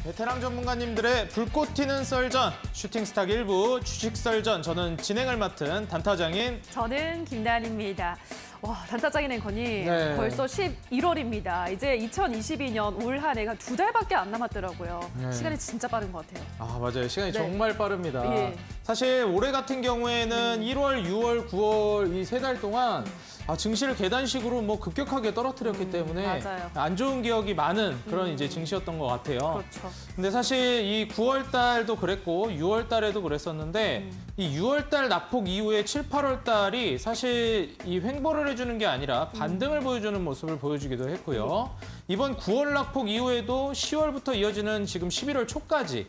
베테랑 전문가님들의 불꽃 튀는 썰전, 슈팅스탁 1부 주식 썰전. 저는 진행을 맡은 단타장인 저는 김다한입니다. 와, 단타장인 앵커님, 네. 벌써 11월입니다. 이제 2022년 올 한 해가 2달밖에 안 남았더라고요. 네. 시간이 진짜 빠른 것 같아요. 아, 맞아요. 시간이 네. 정말 빠릅니다. 예. 사실 올해 같은 경우에는 1월, 6월, 9월 이 3달 동안 증시를 계단식으로 뭐 급격하게 떨어뜨렸기 때문에 맞아요. 안 좋은 기억이 많은 그런 이제 증시였던 것 같아요. 그렇죠. 근데 사실 이 9월 달도 그랬고 6월 달에도 그랬었는데 이 6월 달 낙폭 이후에 7, 8월 달이 사실 이 횡보를 해주는 게 아니라 반등을 보여주는 모습을 보여주기도 했고요. 이번 9월 낙폭 이후에도 10월부터 이어지는 지금 11월 초까지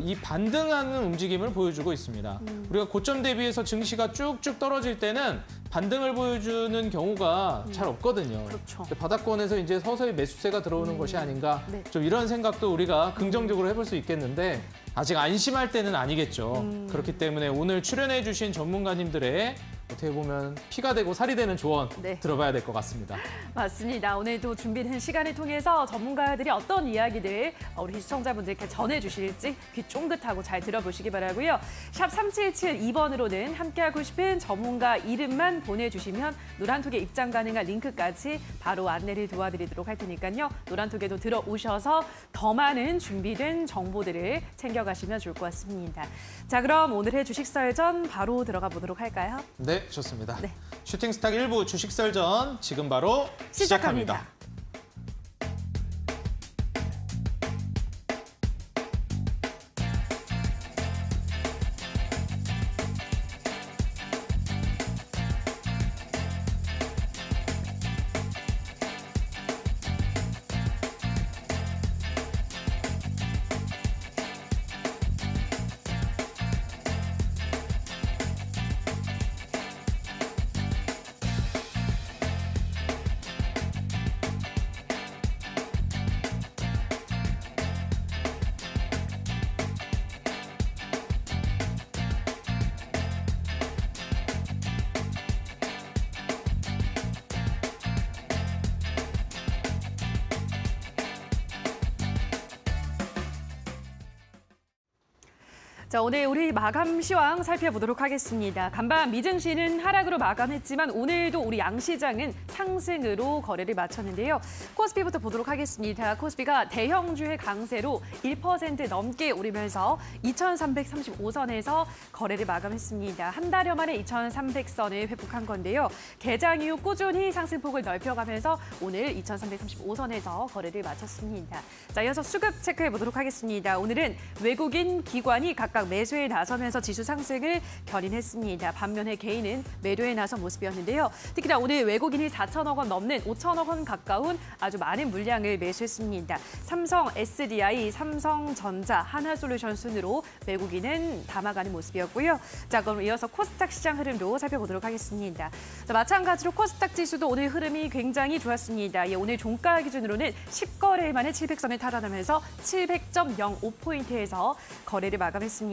이 반등하는 움직임을 보여주고 있습니다. 우리가 고점 대비해서 증시가 쭉쭉 떨어질 때는 반등을 보여주는 경우가 잘 없거든요. 그렇죠. 바닥권에서 이제 서서히 매수세가 들어오는 것이 아닌가, 네. 좀 이런 생각도 우리가 긍정적으로 해볼 수 있겠는데 아직 안심할 때는 아니겠죠. 그렇기 때문에 오늘 출연해 주신 전문가님들의 어떻게 보면 피가 되고 살이 되는 조언 네. 들어봐야 될 것 같습니다. 맞습니다. 오늘도 준비된 시간을 통해서 전문가들이 어떤 이야기들 우리 시청자분들께 전해주실지 귀 쫑긋하고 잘 들어보시기 바라고요. 샵 3772번으로는 함께하고 싶은 전문가 이름만 보내주시면 노란톡에 입장 가능한 링크까지 바로 안내를 도와드리도록 할 테니까요. 노란톡에도 들어오셔서 더 많은 준비된 정보들을 챙겨가시면 좋을 것 같습니다. 자, 그럼 오늘의 주식설전 바로 들어가 보도록 할까요? 네, 좋습니다. 네. 슈팅스탁 1부 주식설전 지금 바로 시작합니다. 자, 오늘 우리 마감 시황 살펴보도록 하겠습니다. 간밤 미증시는 하락으로 마감했지만 오늘도 우리 양시장은 상승으로 거래를 마쳤는데요. 코스피부터 보도록 하겠습니다. 코스피가 대형주의 강세로 1% 넘게 오르면서 2,335선에서 거래를 마감했습니다. 한 달여 만에 2,300선을 회복한 건데요. 개장 이후 꾸준히 상승폭을 넓혀가면서 오늘 2,335선에서 거래를 마쳤습니다. 자, 이어서 수급 체크해 보도록 하겠습니다. 오늘은 외국인 기관이 각각 매수에 나서면서 지수 상승을 견인했습니다. 반면에 개인은 매도에 나선 모습이었는데요. 특히나 오늘 외국인이 4천억 원 넘는 5천억 원 가까운 아주 많은 물량을 매수했습니다. 삼성 SDI, 삼성전자, 하나솔루션 순으로 외국인은 담아가는 모습이었고요. 자, 그럼 이어서 코스닥 시장 흐름도 살펴보도록 하겠습니다. 자, 마찬가지로 코스닥 지수도 오늘 흐름이 굉장히 좋았습니다. 예, 오늘 종가 기준으로는 10거래일 만에 700선을 탈환하면서 700.05포인트에서 거래를 마감했습니다.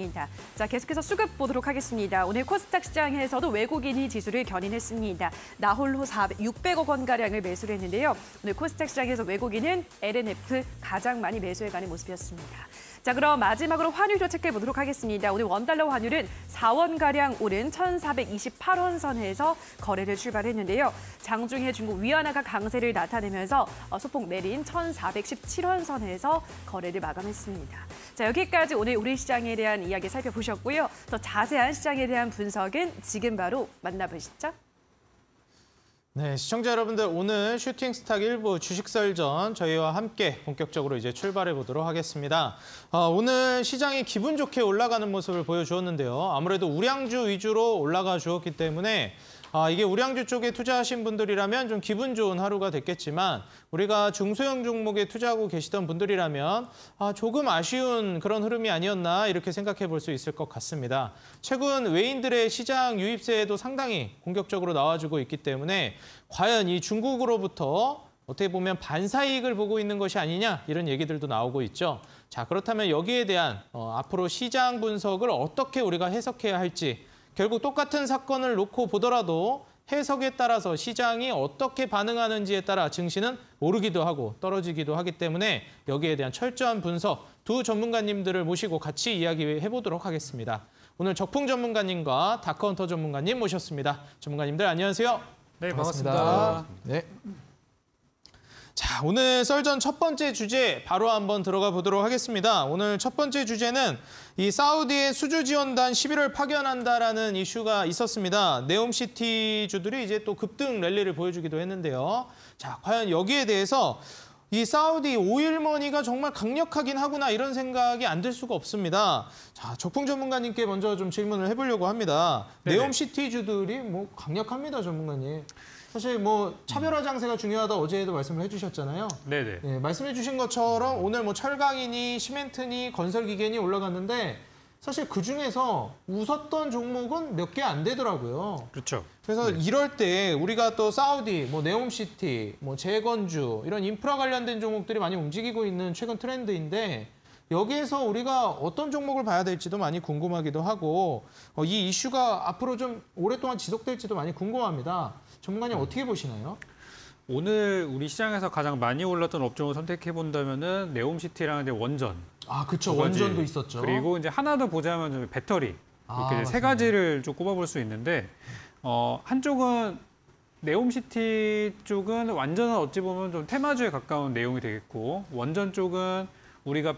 자, 계속해서 수급 보도록 하겠습니다. 오늘 코스닥 시장에서도 외국인이 지수를 견인했습니다. 나홀로 600억 원가량을 매수를 했는데요. 오늘 코스닥 시장에서 외국인은 LNF 가장 많이 매수해가는 모습이었습니다. 자, 그럼 마지막으로 환율도 체크해 보도록 하겠습니다. 오늘 원달러 환율은 4원가량 오른 1,428원 선에서 거래를 출발했는데요. 장중에 중국 위안화가 강세를 나타내면서 소폭 내린 1,417원 선에서 거래를 마감했습니다. 자, 여기까지 오늘 우리 시장에 대한 이야기 살펴보셨고요. 더 자세한 시장에 대한 분석은 지금 바로 만나보시죠. 네, 시청자 여러분들, 오늘 슈팅스탁 1부 주식설전 저희와 함께 본격적으로 이제 출발해 보도록 하겠습니다. 오늘 시장이 기분 좋게 올라가는 모습을 보여주었는데요. 아무래도 우량주 위주로 올라가 주었기 때문에 이게 우량주 쪽에 투자하신 분들이라면 좀 기분 좋은 하루가 됐겠지만 우리가 중소형 종목에 투자하고 계시던 분들이라면 조금 아쉬운 그런 흐름이 아니었나 이렇게 생각해 볼 수 있을 것 같습니다. 최근 외인들의 시장 유입세도 상당히 공격적으로 나와주고 있기 때문에 과연 이 중국으로부터 어떻게 보면 반사이익을 보고 있는 것이 아니냐 이런 얘기들도 나오고 있죠. 자, 그렇다면 여기에 대한 앞으로 시장 분석을 어떻게 우리가 해석해야 할지 결국 똑같은 사건을 놓고 보더라도 해석에 따라서 시장이 어떻게 반응하는지에 따라 증시는 오르기도 하고 떨어지기도 하기 때문에 여기에 대한 철저한 분석 두 전문가님들을 모시고 같이 이야기해보도록 하겠습니다. 오늘 적풍 전문가님과 다크헌터 전문가님 모셨습니다. 전문가님들 안녕하세요. 네, 반갑습니다. 네. 자, 오늘 썰전 첫 번째 주제 바로 한번 들어가 보도록 하겠습니다. 오늘 첫 번째 주제는 이 사우디의 수주 지원단 11월 파견한다라는 이슈가 있었습니다. 네옴시티 주들이 이제 또 급등 랠리를 보여주기도 했는데요. 자, 과연 여기에 대해서 이 사우디 오일머니가 정말 강력하긴 하구나 이런 생각이 안 들 수가 없습니다. 자, 적풍 전문가님께 먼저 좀 질문을 해보려고 합니다. 네네. 네옴시티 주들이 뭐 강력합니다, 전문가님. 사실 뭐 차별화 장세가 중요하다 어제도 말씀을 해주셨잖아요. 네네. 네, 말씀해주신 것처럼 오늘 뭐 철강이니 시멘트니 건설기계니 올라갔는데 사실 그 중에서 웃었던 종목은 몇 개 안 되더라고요. 그렇죠. 그래서 이럴 때 우리가 또 사우디, 뭐 네옴시티, 뭐 재건주 이런 인프라 관련된 종목들이 많이 움직이고 있는 최근 트렌드인데 여기에서 우리가 어떤 종목을 봐야 될지도 많이 궁금하기도 하고 이 이슈가 앞으로 좀 오랫동안 지속될지도 많이 궁금합니다. 전문가님 어떻게 보시나요? 오늘 우리 시장에서 가장 많이 올랐던 업종을 선택해 본다면은 네옴시티랑 이제 원전. 아, 그렇죠. 두 가지. 원전도 있었죠. 그리고 이제 하나 더 보자면 배터리. 이렇게 이제 세 가지를 좀 꼽아볼 수 있는데 한쪽은 네옴시티 쪽은 완전한 어찌 보면 좀 테마주에 가까운 내용이 되겠고 원전 쪽은 우리가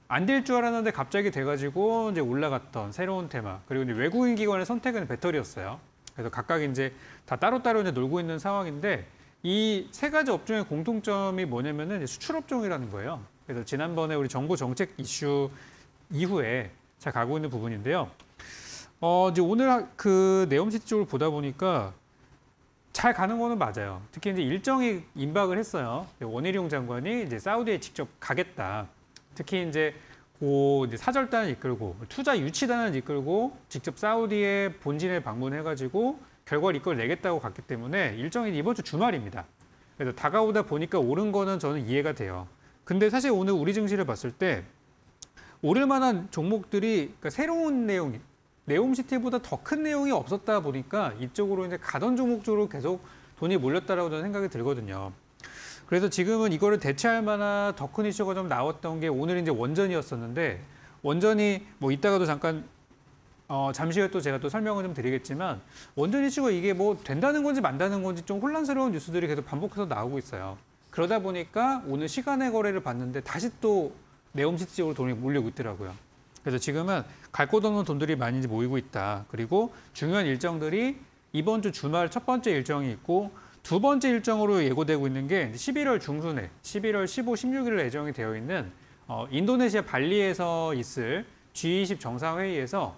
안 될 줄 알았는데 갑자기 돼가지고 이제 올라갔던 새로운 테마. 그리고 이제 외국인 기관의 선택은 배터리였어요. 그래서 각각 이제 다 따로따로 이제 놀고 있는 상황인데 이 세 가지 업종의 공통점이 뭐냐면은 이제 수출 업종이라는 거예요. 그래서 지난번에 우리 정부 정책 이슈 이후에 잘 가고 있는 부분인데요. 이제 오늘 그 네옴시티 쪽을 보다 보니까 잘 가는 거는 맞아요. 특히 이제 일정이 임박을 했어요. 원희룡 장관이 이제 사우디에 직접 가겠다. 특히 이제 이제 사절단을 이끌고 투자 유치단을 이끌고 직접 사우디의 본진에 방문해가지고 결과를 이끌어내겠다고 갔기 때문에 일정이 이번 주 주말입니다. 그래서 다가오다 보니까 오른 거는 저는 이해가 돼요. 근데 사실 오늘 우리 증시를 봤을 때 오를 만한 종목들이 그러니까 새로운 내용이 네옴시티보다 더 큰 내용이 없었다 보니까 이쪽으로 이제 가던 종목 쪽으로 계속 돈이 몰렸다라고 저는 생각이 들거든요. 그래서 지금은 이거를 대체할 만한 더 큰 이슈가 좀 나왔던 게 오늘 이제 원전이었었는데 원전이 뭐 이따가도 잠깐 잠시 후에 또 제가 또 설명을 좀 드리겠지만 원전 이슈가 이게 뭐 된다는 건지 만다는 건지 좀 혼란스러운 뉴스들이 계속 반복해서 나오고 있어요. 그러다 보니까 오늘 시간의 거래를 봤는데 다시 또 네옴시티 쪽으로 돈이 몰리고 있더라고요. 그래서 지금은 갈 곳 없는 돈들이 많이 모이고 있다. 그리고 중요한 일정들이 이번 주 주말 첫 번째 일정이 있고 두 번째 일정으로 예고되고 있는 게 11월 중순에 11월 15, 16일 예정이 되어 있는 인도네시아 발리에서 있을 G20 정상회의에서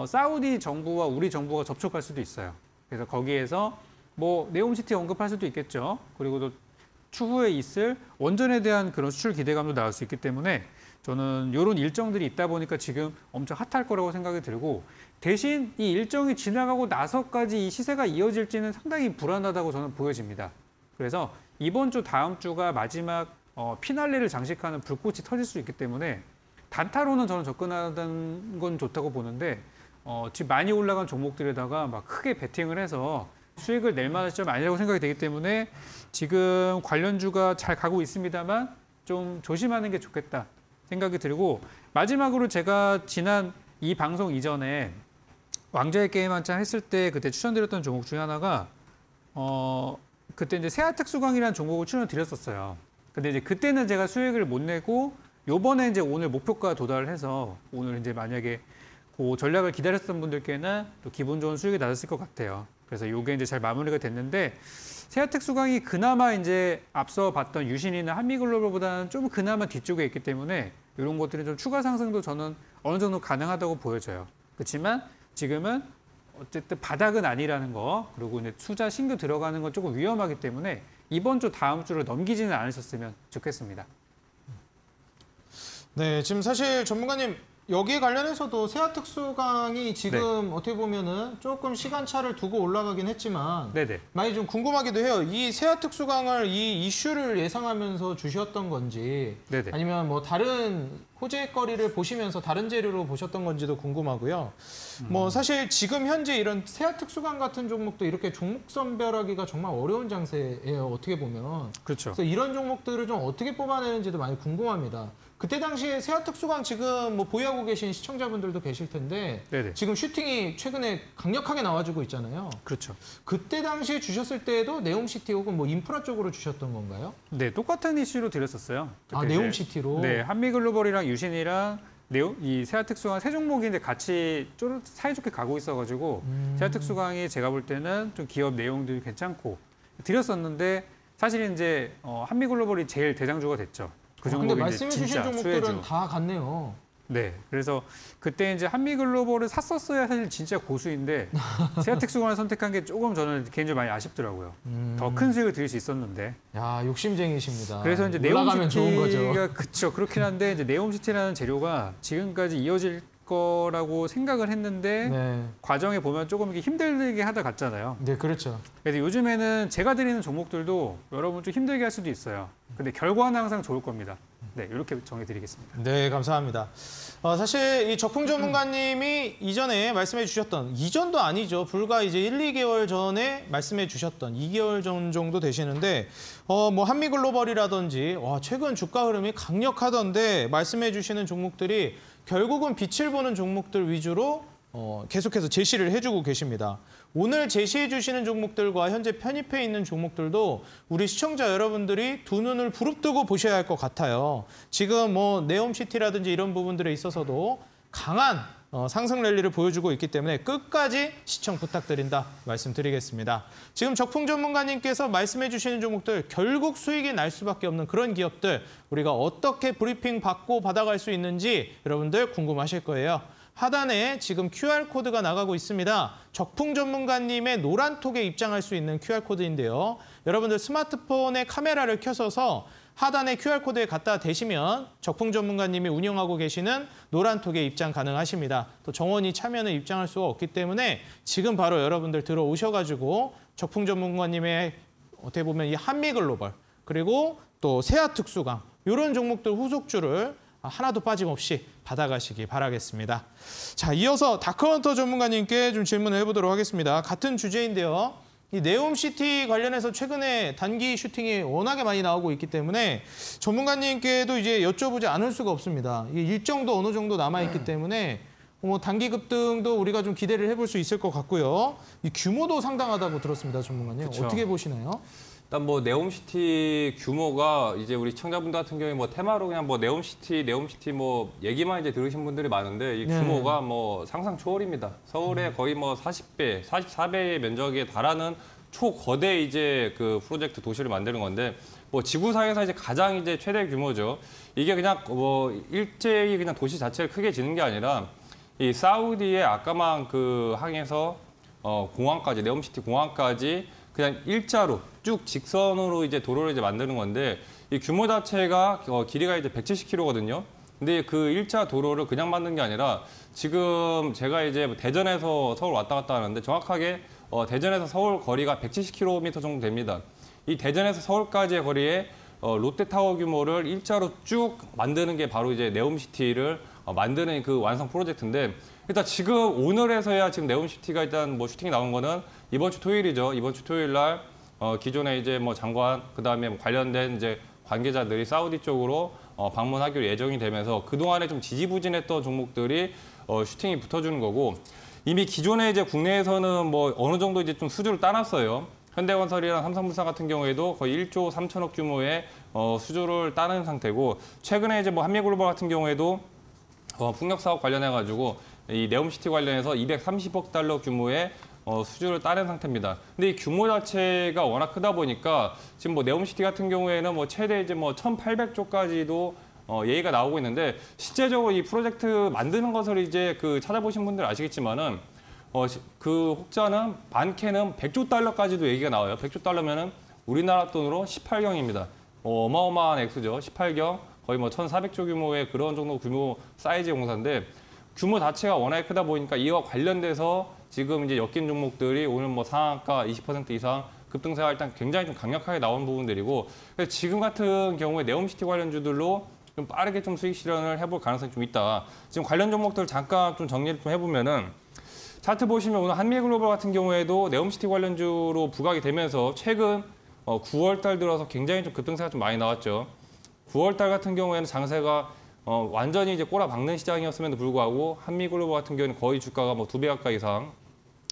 사우디 정부와 우리 정부가 접촉할 수도 있어요. 그래서 거기에서 뭐 네옴시티 언급할 수도 있겠죠. 그리고 또 추후에 있을 원전에 대한 그런 수출 기대감도 나올 수 있기 때문에 저는 이런 일정들이 있다 보니까 지금 엄청 핫할 거라고 생각이 들고 대신 이 일정이 지나가고 나서까지 이 시세가 이어질지는 상당히 불안하다고 저는 보여집니다. 그래서 이번 주 다음 주가 마지막 피날레를 장식하는 불꽃이 터질 수 있기 때문에 단타로는 저는 접근하는 건 좋다고 보는데 지금 많이 올라간 종목들에다가 막 크게 베팅을 해서 수익을 낼 만한 시점이 아니라고 생각이 되기 때문에 지금 관련주가 잘 가고 있습니다만 좀 조심하는 게 좋겠다 생각이 들고 마지막으로 제가 지난 이 방송 이전에 왕좌의 게임 한창 했을 때 그때 추천드렸던 종목 중에 하나가 그때 이제 세아특수광이라는 종목을 추천드렸었어요. 근데 이제 그때는 제가 수익을 못 내고 요번에 이제 오늘 목표가 도달을 해서 오늘 이제 만약에 그 전략을 기다렸던 분들께는 또 기분 좋은 수익이 나셨을 것 같아요. 그래서 요게 이제 잘 마무리가 됐는데 세아특수광이 그나마 이제 앞서 봤던 유신이나 한미글로벌보다는 좀 그나마 뒤쪽에 있기 때문에 이런 것들이 좀 추가 상승도 저는 어느 정도 가능하다고 보여져요. 그렇지만 지금은 어쨌든 바닥은 아니라는 거 그리고 이제 투자 신규 들어가는 건 조금 위험하기 때문에 이번 주 다음 주를 넘기지는 않으셨으면 좋겠습니다. 네, 지금 사실 전문가님 여기에 관련해서도 세아특수강이 지금 어떻게 보면은 조금 시간차를 두고 올라가긴 했지만 네네. 많이 좀 궁금하기도 해요. 이 세아특수강을 이 이슈를 예상하면서 주셨던 건지 네네. 아니면 뭐 다른 호재거리를 보시면서 다른 재료로 보셨던 건지도 궁금하고요. 뭐 사실 지금 현재 이런 세아특수강 같은 종목도 이렇게 종목 선별하기가 정말 어려운 장세예요. 어떻게 보면. 그렇죠. 그래서 이런 종목들을 좀 어떻게 뽑아내는지도 많이 궁금합니다. 그때 당시에 세아특수강 지금 뭐 보유하고 계신 시청자분들도 계실 텐데 네네. 지금 슈팅이 최근에 강력하게 나와주고 있잖아요. 그렇죠. 그때 당시에 주셨을 때에도 네옴시티 혹은 뭐 인프라 쪽으로 주셨던 건가요? 네, 똑같은 이슈로 드렸었어요. 아, 그때 네옴시티로? 네, 한미글로벌이랑 유신이랑 이 세아특수강 세 종목인데 같이 사이좋게 가고 있어가지고 세아특수강이 제가 볼 때는 좀 기업 내용들이 괜찮고 드렸었는데 사실 이제 한미글로벌이 제일 대장주가 됐죠. 그 근데 종목이 말씀해 이제 주신 진짜 종목들은 수혜주. 다 같네요. 네, 그래서 그때 이제 한미글로벌을 샀었어야 사실 진짜 고수인데 세아특수강을 선택한 게 조금 저는 개인적으로 많이 아쉽더라고요. 더 큰 수익을 드릴 수 있었는데. 야, 욕심쟁이십니다. 그래서 이제 올라가면 좋은 거죠. 네옴시티가 그렇죠. 그렇긴 한데 이제 네옴시티라는 재료가 지금까지 이어질 거라고 생각을 했는데 네, 과정에 보면 조금 이렇게 힘들게 하다 갔잖아요. 네, 그렇죠. 그래서 요즘에는 제가 드리는 종목들도 여러분 좀 힘들게 할 수도 있어요. 근데 결과는 항상 좋을 겁니다. 네, 이렇게 정해드리겠습니다. 네, 감사합니다. 사실 이 적풍 전문가님이 이전에 말씀해 주셨던, 이전도 아니죠. 불과 이제 1, 2개월 전에 말씀해 주셨던 2개월 전 정도 되시는데, 뭐 한미글로벌이라든지, 최근 주가 흐름이 강력하던데 말씀해 주시는 종목들이 결국은 빛을 보는 종목들 위주로 계속해서 제시를 해주고 계십니다. 오늘 제시해 주시는 종목들과 현재 편입해 있는 종목들도 우리 시청자 여러분들이 두 눈을 부릅뜨고 보셔야 할 것 같아요. 지금 뭐 네옴시티라든지 이런 부분들에 있어서도 강한 상승 랠리를 보여주고 있기 때문에 끝까지 시청 부탁드린다 말씀드리겠습니다. 지금 적풍 전문가님께서 말씀해 주시는 종목들 결국 수익이 날 수밖에 없는 그런 기업들 우리가 어떻게 브리핑 받고 받아갈 수 있는지 여러분들 궁금하실 거예요. 하단에 지금 QR코드가 나가고 있습니다. 적풍 전문가님의 노란톡에 입장할 수 있는 QR코드인데요. 여러분들 스마트폰에 카메라를 켜서서 하단에 QR코드에 갖다 대시면 적풍 전문가님이 운영하고 계시는 노란톡에 입장 가능하십니다. 또 정원이 참여는 입장할 수가 없기 때문에 지금 바로 여러분들 들어오셔가지고 적풍 전문가님의 어떻게 보면 이 한미글로벌 그리고 또 세아특수강 이런 종목들 후속주를 하나도 빠짐없이 받아가시기 바라겠습니다. 자, 이어서 다크헌터 전문가님께 좀 질문을 해보도록 하겠습니다. 같은 주제인데요. 이 네옴시티 관련해서 최근에 단기 슈팅이 워낙에 많이 나오고 있기 때문에 전문가님께도 이제 여쭤보지 않을 수가 없습니다. 이 일정도 어느 정도 남아있기 때문에 뭐 단기 급등도 우리가 좀 기대를 해볼 수 있을 것 같고요. 이 규모도 상당하다고 들었습니다, 전문가님. 그쵸. 어떻게 보시나요? 일단 뭐 네옴시티 규모가 이제 우리 시청자분들 같은 경우에 뭐 테마로 그냥 뭐 네옴시티 뭐 얘기만 이제 들으신 분들이 많은데 이 네. 규모가 뭐 상상 초월입니다. 서울의 거의 뭐 40배, 44배의 면적에 달하는 초거대 이제 그 프로젝트 도시를 만드는 건데 뭐 지구상에서 이제 가장 이제 최대 규모죠. 이게 그냥 뭐 일제히 그냥 도시 자체를 크게 지는 게 아니라 이 사우디의 아까만 그 항에서 공항까지 네옴시티 공항까지 그냥 일자로 쭉 직선으로 이제 도로를 이제 만드는 건데 이 규모 자체가 길이가 이제 170km거든요. 근데 그 일자 도로를 그냥 만든 게 아니라 지금 제가 이제 대전에서 서울 왔다 갔다 하는데 정확하게 대전에서 서울 거리가 170km 정도 됩니다. 이 대전에서 서울까지의 거리에 롯데타워 규모를 일자로 쭉 만드는 게 바로 이제 네옴시티를 만드는 그 완성 프로젝트인데 일단 지금 오늘에서야 지금 네옴시티가 일단 뭐 슈팅이 나온 거는 이번 주 토요일이죠. 이번 주 토요일 날 기존에 이제 뭐 장관 그다음에 관련된 이제 관계자들이 사우디 쪽으로 방문하기로 예정이 되면서 그동안에 좀 지지부진했던 종목들이 슈팅이 붙어주는 거고 이미 기존에 이제 국내에서는 뭐 어느 정도 이제 좀 수주를 따놨어요. 현대건설이랑 삼성물산 같은 경우에도 거의 1조 3천억 규모의 수주를 따는 상태고 최근에 이제 뭐 한미글로벌 같은 경우에도 풍력 사업 관련해 가지고 이 네옴시티 관련해서 230억 달러 규모의 수주를 따낸 상태입니다. 근데 이 규모 자체가 워낙 크다 보니까 지금 뭐 네옴시티 같은 경우에는 뭐 최대 이제 뭐 1,800조까지도 예의가 나오고 있는데 실제적으로 이 프로젝트 만드는 것을 이제 그 찾아보신 분들 아시겠지만은 그 혹자는 많게는 100조 달러까지도 얘기가 나와요. 100조 달러면은 우리나라 돈으로 18경입니다. 어마어마한 액수죠. 18경. 거의 뭐 1,400조 규모의 그런 정도 규모 사이즈의 공사인데 규모 자체가 워낙에 크다 보니까 이와 관련돼서 지금 이제 엮인 종목들이 오늘 뭐 상한가 20% 이상 급등세가 일단 굉장히 좀 강력하게 나온 부분들이고 그래서 지금 같은 경우에 네옴시티 관련주들로 좀 빠르게 좀 수익 실현을 해볼 가능성이 좀 있다. 지금 관련 종목들 잠깐 좀 정리를 좀 해보면은 차트 보시면 오늘 한미글로벌 같은 경우에도 네옴시티 관련주로 부각이 되면서 최근 9월 달 들어서 굉장히 좀 급등세가 좀 많이 나왔죠. 9월 달 같은 경우에는 장세가 완전히 이제 꼬라박는 시장이었음에도 불구하고 한미글로벌 같은 경우는 거의 주가가 뭐 2배 가까이 이상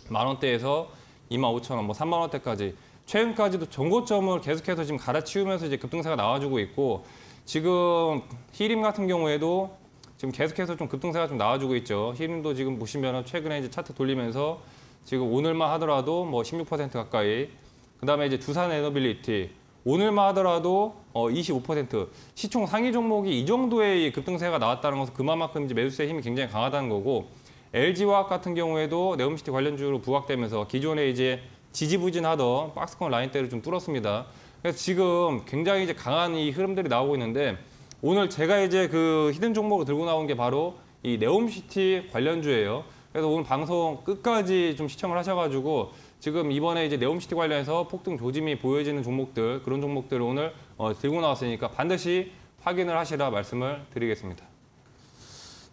10,000원대에서 25,000원, 뭐 30,000원대까지 최근까지도 전고점을 계속해서 지금 갈아치우면서 이제 급등세가 나와주고 있고 지금 히림 같은 경우에도 지금 계속해서 좀 급등세가 좀 나와주고 있죠. 히림도 지금 보시면 최근에 이제 차트 돌리면서 지금 오늘만 하더라도 뭐 16% 가까이 그다음에 이제 두산 에너빌리티 오늘만 하더라도 25% 시총 상위 종목이 이 정도의 급등세가 나왔다는 것은 그만큼 이제 매수세의 힘이 굉장히 강하다는 거고 LG화학 같은 경우에도 네옴시티 관련주로 부각되면서 기존에 이제 지지부진하던 박스권 라인대를 좀 뚫었습니다. 그래서 지금 굉장히 이제 강한 이 흐름들이 나오고 있는데 오늘 제가 이제 그 히든 종목으로 들고 나온 게 바로 이 네옴시티 관련주예요. 그래서 오늘 방송 끝까지 좀 시청을 하셔가지고 지금 이번에 이제 네옴시티 관련해서 폭등 조짐이 보여지는 종목들 그런 종목들을 오늘 들고 나왔으니까 반드시 확인을 하시라 말씀을 드리겠습니다.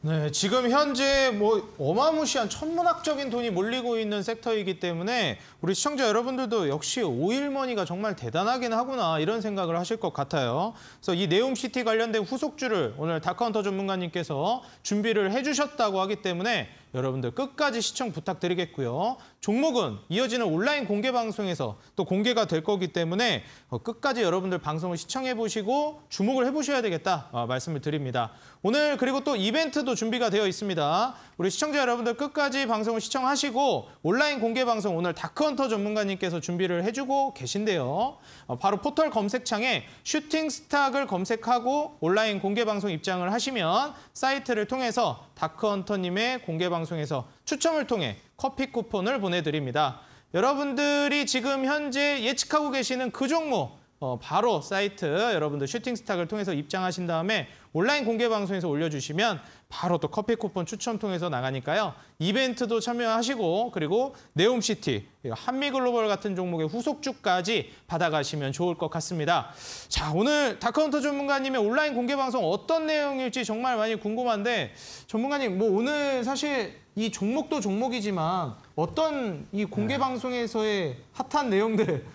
네, 지금 현재 뭐 어마무시한 천문학적인 돈이 몰리고 있는 섹터이기 때문에 우리 시청자 여러분들도 역시 오일머니가 정말 대단하긴 하구나 이런 생각을 하실 것 같아요. 그래서 이 네옴시티 관련된 후속주를 오늘 다카운터 전문가님께서 준비를 해주셨다고 하기 때문에 여러분들 끝까지 시청 부탁드리겠고요. 종목은 이어지는 온라인 공개 방송에서 또 공개가 될 거기 때문에 끝까지 여러분들 방송을 시청해 보시고 주목을 해보셔야 되겠다 말씀을 드립니다. 오늘 그리고 또 이벤트도 준비가 되어 있습니다. 우리 시청자 여러분들 끝까지 방송을 시청하시고 온라인 공개 방송 오늘 다크헌터 전문가님께서 준비를 해주고 계신데요. 바로 포털 검색창에 슈팅 스탁을 검색하고 온라인 공개 방송 입장을 하시면 사이트를 통해서 다크헌터님의 공개 방송에서 추첨을 통해 커피 쿠폰을 보내드립니다. 여러분들이 지금 현재 예측하고 계시는 그 종목 바로 사이트 여러분들 슈팅스탁을 통해서 입장하신 다음에 온라인 공개 방송에서 올려주시면 바로 또 커피 쿠폰 추첨 통해서 나가니까요. 이벤트도 참여하시고 그리고 네옴시티, 한미글로벌 같은 종목의 후속주까지 받아가시면 좋을 것 같습니다. 자, 오늘 다카운터 전문가님의 온라인 공개 방송 어떤 내용일지 정말 많이 궁금한데 전문가님 뭐 오늘 사실 이 종목도 종목이지만 어떤 이 공개 방송에서의 핫한 내용들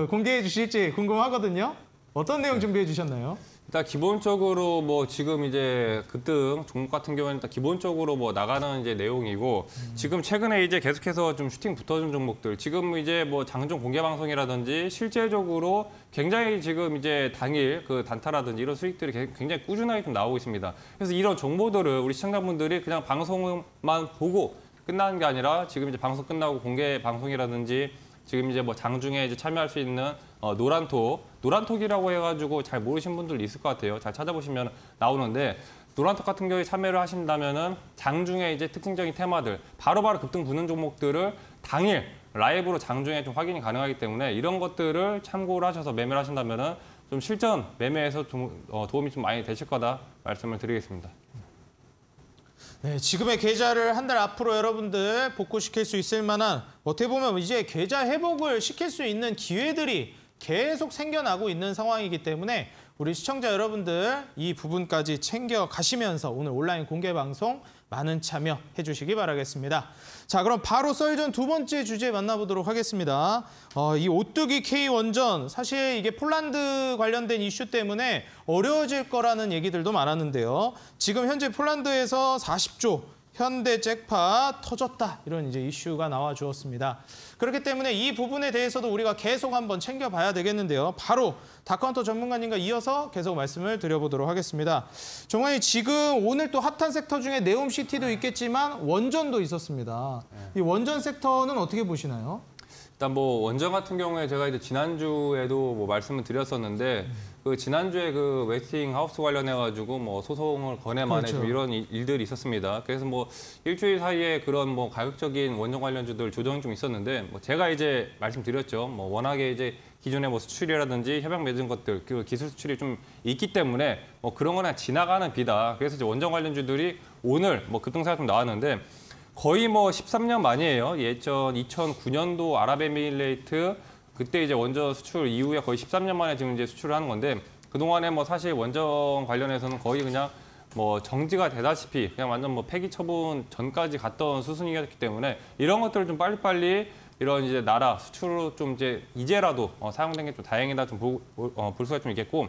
공개해 주실지 궁금하거든요. 어떤 내용 준비해 주셨나요? 일단 기본적으로 뭐 지금 이제 급등 종목 같은 경우는 일단 기본적으로 뭐 나가는 이제 내용이고 지금 최근에 이제 계속해서 좀 슈팅 붙어준 종목들 지금 이제 뭐 장중 공개 방송이라든지 실제적으로 굉장히 지금 이제 당일 그 단타라든지 이런 수익들이 굉장히 꾸준하게 좀 나오고 있습니다. 그래서 이런 정보들을 우리 시청자분들이 그냥 방송만 보고 끝나는 게 아니라 지금 이제 방송 끝나고 공개 방송이라든지 지금 이제 뭐 장중에 이제 참여할 수 있는 노란톡이라고 해가지고 잘 모르신 분들 있을 것 같아요. 잘 찾아보시면 나오는데 노란톡 같은 경우에 참여를 하신다면은 장중에 이제 특징적인 테마들 바로바로 급등 붙는 종목들을 당일 라이브로 장중에 좀 확인이 가능하기 때문에 이런 것들을 참고를 하셔서 매매를 하신다면은 좀 실전 매매에서 좀 도움이 좀 많이 되실 거다 말씀을 드리겠습니다. 네, 지금의 계좌를 한 달 앞으로 여러분들 복구시킬 수 있을 만한 어떻게 보면 이제 계좌 회복을 시킬 수 있는 기회들이 계속 생겨나고 있는 상황이기 때문에 우리 시청자 여러분들 이 부분까지 챙겨가시면서 오늘 온라인 공개 방송 많은 참여해 주시기 바라겠습니다. 자, 그럼 바로 썰전 두 번째 주제 만나보도록 하겠습니다. 이 오뚜기 K원전, 사실 이게 폴란드 관련된 이슈 때문에 어려워질 거라는 얘기들도 많았는데요. 지금 현재 폴란드에서 40조 현대 잭팟 터졌다 이런 이제 이슈가 나와 주었습니다. 그렇기 때문에 이 부분에 대해서도 우리가 계속 한번 챙겨봐야 되겠는데요. 바로 다카운터 전문가님과 이어서 계속 말씀을 드려보도록 하겠습니다. 정말 지금 오늘 또 핫한 섹터 중에 네옴시티도 있겠지만 원전도 있었습니다. 이 원전 섹터는 어떻게 보시나요? 일단 뭐 원전 같은 경우에 제가 이제 지난주에도 뭐 말씀을 드렸었는데 그 그 지난주에 그 웨스팅하우스 관련해가지고 뭐 소송을 건해만해주고 그렇죠. 이런 일들이 있었습니다. 그래서 뭐 일주일 사이에 그런 뭐 가격적인 원전 관련주들 조정이 좀 있었는데 뭐 제가 이제 말씀드렸죠. 뭐 워낙에 이제 기존의 뭐 수출이라든지 협약 맺은 것들 그 기술 수출이 좀 있기 때문에 뭐 그런 거는 지나가는 비다. 그래서 이제 원전 관련주들이 오늘 뭐 급등세가 좀 나왔는데 거의 뭐 13년 만이에요. 예전 2009년도 아랍에미레이트 그때 이제 원전 수출 이후에 거의 13년 만에 지금 이제 수출을 하는 건데 그동안에 뭐 사실 원전 관련해서는 거의 그냥 뭐 정지가 되다시피 그냥 완전 뭐 폐기 처분 전까지 갔던 수순이었기 때문에 이런 것들을 좀 빨리빨리 이런 이제 나라 수출로 좀 이제라도 사용된 게 좀 다행이다 좀 볼 수가 좀 있겠고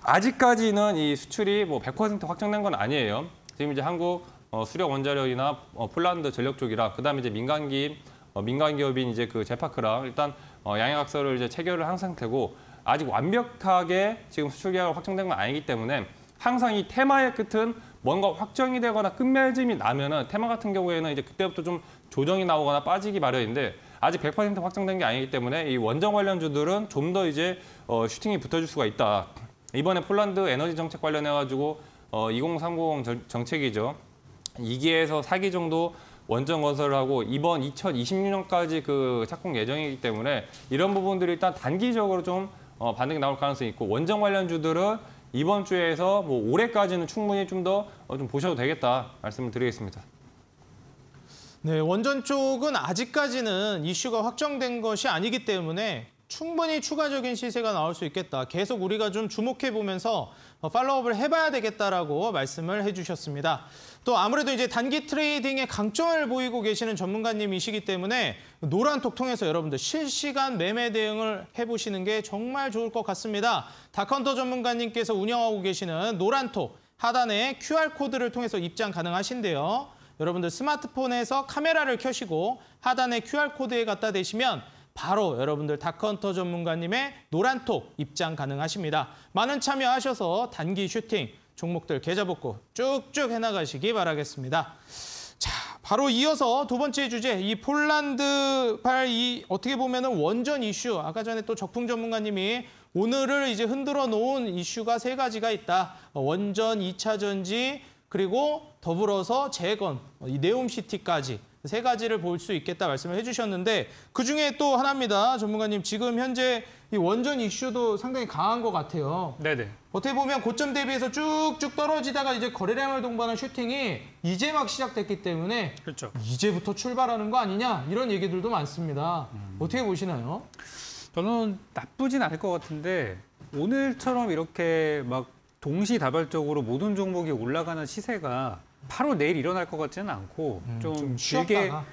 아직까지는 이 수출이 뭐 100% 확정된 건 아니에요. 지금 이제 한국 수력 원자력이나 폴란드 전력 쪽이랑 그다음에 이제 민간 기업인 이제 그 제파크랑 일단 양해각서를 이제 체결을 한 상태고 아직 완벽하게 지금 수출 계약을 확정된 건 아니기 때문에 항상 이 테마의 끝은 뭔가 확정이 되거나 끝맺음이 나면은 테마 같은 경우에는 이제 그때부터 좀 조정이 나오거나 빠지기 마련인데 아직 100% 확정된 게 아니기 때문에 이 원전 관련주들은 좀 더 이제 슈팅이 붙어줄 수가 있다. 이번에 폴란드 에너지 정책 관련해가지고 2030 정책이죠. 2기에서 4기 정도 원전 건설을 하고 이번 2026년까지 그 착공 예정이기 때문에 이런 부분들이 일단 단기적으로 좀 반등이 나올 가능성이 있고 원전 관련주들은 이번 주에서 뭐 올해까지는 충분히 좀 더 좀 보셔도 되겠다 말씀을 드리겠습니다. 네, 원전 쪽은 아직까지는 이슈가 확정된 것이 아니기 때문에 충분히 추가적인 시세가 나올 수 있겠다. 계속 우리가 좀 주목해 보면서 팔로우업을 해봐야 되겠다라고 말씀을 해주셨습니다. 또 아무래도 이제 단기 트레이딩에 강점을 보이고 계시는 전문가님이시기 때문에 노란톡 통해서 여러분들 실시간 매매 대응을 해보시는 게 정말 좋을 것 같습니다. 다컨터 전문가님께서 운영하고 계시는 노란톡 하단에 QR코드를 통해서 입장 가능하신데요. 여러분들 스마트폰에서 카메라를 켜시고 하단에 QR코드에 갖다 대시면 바로 여러분들 다컨터 전문가님의 노란톡 입장 가능하십니다. 많은 참여하셔서 단기 슈팅 종목들 계좌 복구 쭉쭉 해나가시기 바라겠습니다. 자, 바로 이어서 두 번째 주제, 이 폴란드발 이 어떻게 보면은 원전 이슈. 아까 전에 또 적풍 전문가님이 오늘을 이제 흔들어 놓은 이슈가 세 가지가 있다. 원전 2차 전지 그리고 더불어서 재건, 이 네옴시티까지. 세 가지를 볼 수 있겠다 말씀을 해주셨는데 그중에 또 하나입니다. 전문가님, 지금 현재 이 원전 이슈도 상당히 강한 것 같아요. 네네. 어떻게 보면 고점 대비해서 쭉쭉 떨어지다가 이제 거래량을 동반한 슈팅이 이제 막 시작됐기 때문에 그렇죠. 이제부터 출발하는 거 아니냐 이런 얘기들도 많습니다. 어떻게 보시나요? 저는 나쁘진 않을 것 같은데 오늘처럼 이렇게 막 동시다발적으로 모든 종목이 올라가는 시세가 바로 내일 일어날 것 같지는 않고 좀 길게 쉬었다가.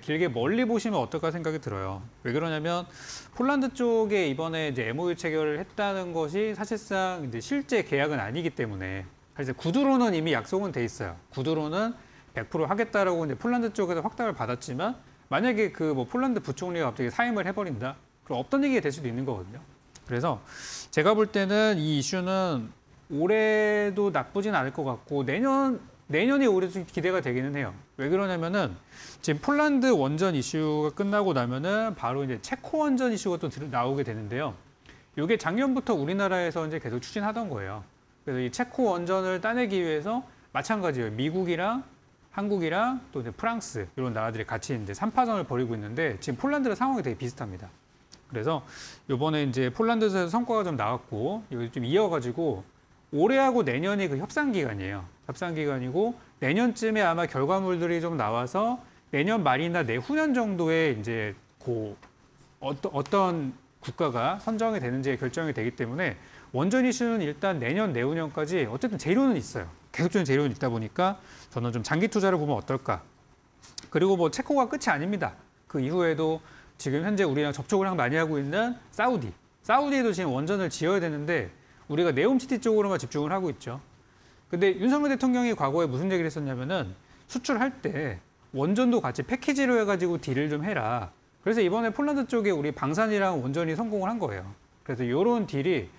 길게 멀리 보시면 어떨까 생각이 들어요. 왜 그러냐면 폴란드 쪽에 이번에 이제 MOU 체결을 했다는 것이 사실상 이제 실제 계약은 아니기 때문에 사실 구두로는 이미 약속은 돼 있어요. 구두로는 100% 하겠다라고 이제 폴란드 쪽에서 확답을 받았지만 만약에 그 뭐 폴란드 부총리가 갑자기 사임을 해버린다, 그럼 없던 얘기가 될 수도 있는 거거든요. 그래서 제가 볼 때는 이 이슈는 올해도 나쁘진 않을 것 같고 내년이 올해 좀 기대가 되기는 해요. 왜 그러냐면은 지금 폴란드 원전 이슈가 끝나고 나면은 바로 이제 체코 원전 이슈가 또 나오게 되는데요. 이게 작년부터 우리나라에서 이제 계속 추진하던 거예요. 그래서 이 체코 원전을 따내기 위해서 마찬가지예요. 미국이랑 한국이랑 또 이제 프랑스 이런 나라들이 같이 이제 3파전을 벌이고 있는데 지금 폴란드랑 상황이 되게 비슷합니다. 그래서 이번에 이제 폴란드에서 성과가 좀 나왔고 이거 좀 이어가지고 올해하고 내년이 그 협상 기간이에요. 협상 기간이고 내년쯤에 아마 결과물들이 좀 나와서 내년 말이나 내후년 정도에 이제 어떤 국가가 선정이 되는지 결정이 되기 때문에 원전 이슈는 일단 내년 내후년까지 어쨌든 재료는 있어요. 계속적인 재료는 있다 보니까 저는 좀 장기 투자를 보면 어떨까. 그리고 뭐 체코가 끝이 아닙니다. 그 이후에도 지금 현재 우리랑 접촉을 많이 하고 있는 사우디에도 지금 원전을 지어야 되는데 우리가 네옴시티 쪽으로만 집중을 하고 있죠. 근데 윤석열 대통령이 과거에 무슨 얘기를 했었냐면은 수출할 때 원전도 같이 패키지로 해가지고 딜을 좀 해라. 그래서 이번에 폴란드 쪽에 우리 방산이랑 원전이 성공을 한 거예요. 그래서 이런 딜이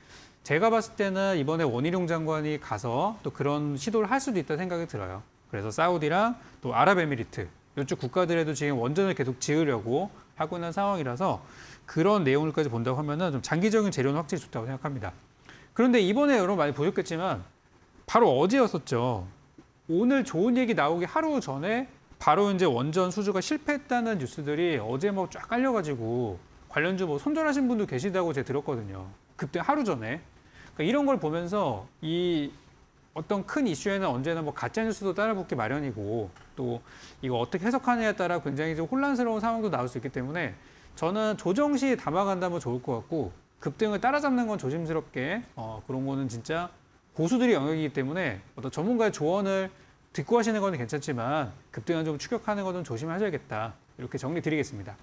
제가 봤을 때는 이번에 원희룡 장관이 가서 또 그런 시도를 할 수도 있다 생각이 들어요. 그래서 사우디랑 또 아랍에미리트 이쪽 국가들에도 지금 원전을 계속 지으려고 하고 있는 상황이라서 그런 내용을까지 본다고 하면은 좀 장기적인 재료는 확실히 좋다고 생각합니다. 그런데 이번에 여러분 많이 보셨겠지만 바로 어제였었죠. 오늘 좋은 얘기 나오기 하루 전에 바로 이제 원전 수주가 실패했다는 뉴스들이 어제 뭐 쫙 깔려가지고 관련주 뭐 손절하신 분도 계시다고 제가 들었거든요. 그때 하루 전에. 그러니까 이런 걸 보면서 이 어떤 큰 이슈에는 언제나 뭐 가짜 뉴스도 따라붙기 마련이고 또 이거 어떻게 해석하느냐에 따라 굉장히 좀 혼란스러운 상황도 나올 수 있기 때문에 저는 조정 시 담아간다면 좋을 것 같고 급등을 따라잡는 건 조심스럽게 그런 거는 진짜 고수들의 영역이기 때문에 어떤 전문가의 조언을 듣고 하시는 건 괜찮지만 급등을 좀 추격하는 것은 조심하셔야겠다. 이렇게 정리 드리겠습니다.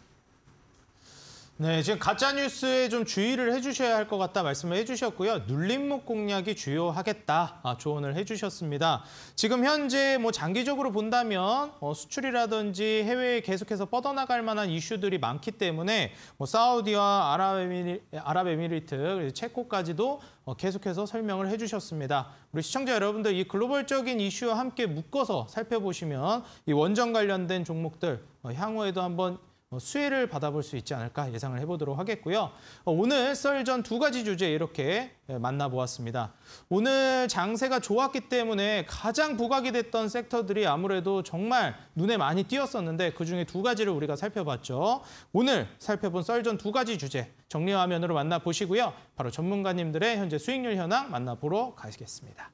네, 지금 가짜 뉴스에 좀 주의를 해주셔야 할 것 같다 말씀을 해주셨고요. 눌림목 공략이 주요하겠다 조언을 해주셨습니다. 지금 현재 뭐 장기적으로 본다면 수출이라든지 해외에 계속해서 뻗어나갈 만한 이슈들이 많기 때문에 뭐 사우디와 아랍에미리트, 그리고 체코까지도 계속해서 설명을 해주셨습니다. 우리 시청자 여러분들 이 글로벌적인 이슈와 함께 묶어서 살펴보시면 이 원전 관련된 종목들 향후에도 한번 수혜를 받아볼 수 있지 않을까 예상을 해보도록 하겠고요. 오늘 썰전 두 가지 주제 이렇게 만나보았습니다. 오늘 장세가 좋았기 때문에 가장 부각이 됐던 섹터들이 아무래도 정말 눈에 많이 띄었었는데 그중에 두 가지를 우리가 살펴봤죠. 오늘 살펴본 썰전 두 가지 주제 정리 화면으로 만나보시고요. 바로 전문가님들의 현재 수익률 현황 만나보러 가시겠습니다.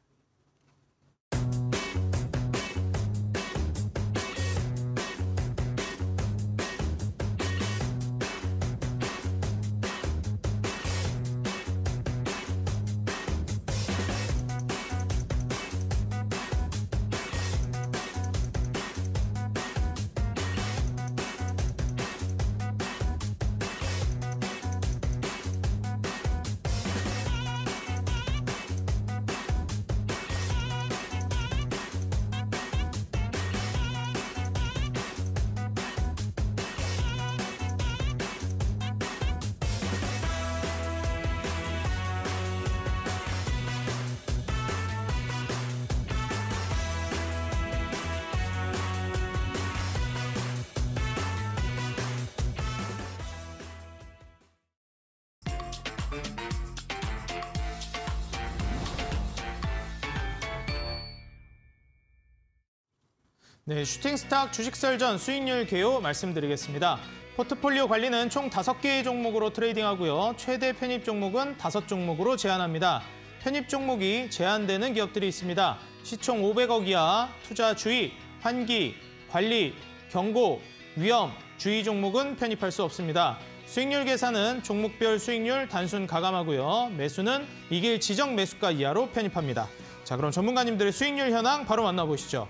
네, 슈팅스탁 주식설전 수익률 개요 말씀드리겠습니다. 포트폴리오 관리는 총 5개의 종목으로 트레이딩하고요. 최대 편입 종목은 5종목으로 제한합니다. 편입 종목이 제한되는 기업들이 있습니다. 시총 500억 이하, 투자 주의, 환기, 관리, 경고, 위험, 주의 종목은 편입할 수 없습니다. 수익률 계산은 종목별 수익률 단순 가감하고요. 매수는 이길 지정 매수가 이하로 편입합니다. 자, 그럼 전문가님들의 수익률 현황 바로 만나보시죠.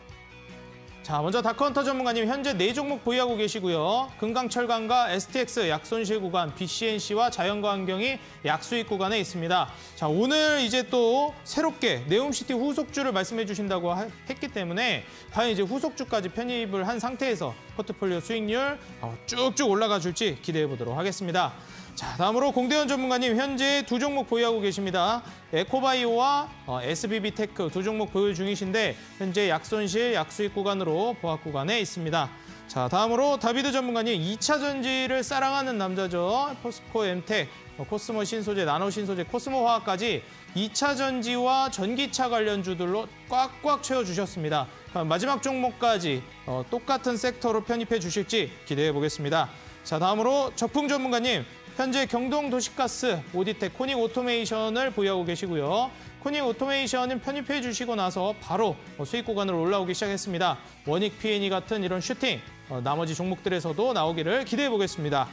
자, 먼저 다크헌터 전문가님 현재 4종목 보유하고 계시고요. 금강철강과 STX 약손실 구간, BCNC와 자연과 환경이 약수익 구간에 있습니다. 자, 오늘 이제 또 새롭게 네옴시티 후속주를 말씀해 주신다고 했기 때문에 과연 이제 후속주까지 편입을 한 상태에서 포트폴리오 수익률 쭉쭉 올라가 줄지 기대해 보도록 하겠습니다. 자, 다음으로 공대현 전문가님 현재 2종목 보유하고 계십니다. 에코바이오와 SBB테크 2종목 보유 중이신데 현재 약손실, 약수익 구간으로 보합 구간에 있습니다. 자, 다음으로 다비드 전문가님 2차 전지를 사랑하는 남자죠. 포스코 엠텍, 코스모 신소재, 나노 신소재, 코스모 화학까지 2차 전지와 전기차 관련주들로 꽉꽉 채워주셨습니다. 마지막 종목까지 똑같은 섹터로 편입해 주실지 기대해 보겠습니다. 자, 다음으로 적풍 전문가님 현재 경동도시가스, 오디텍, 코닉 오토메이션을 보유하고 계시고요. 코닉 오토메이션은 편입해 주시고 나서 바로 수익 구간으로 올라오기 시작했습니다. 원익 P&E 같은 이런 슈팅, 나머지 종목들에서도 나오기를 기대해 보겠습니다.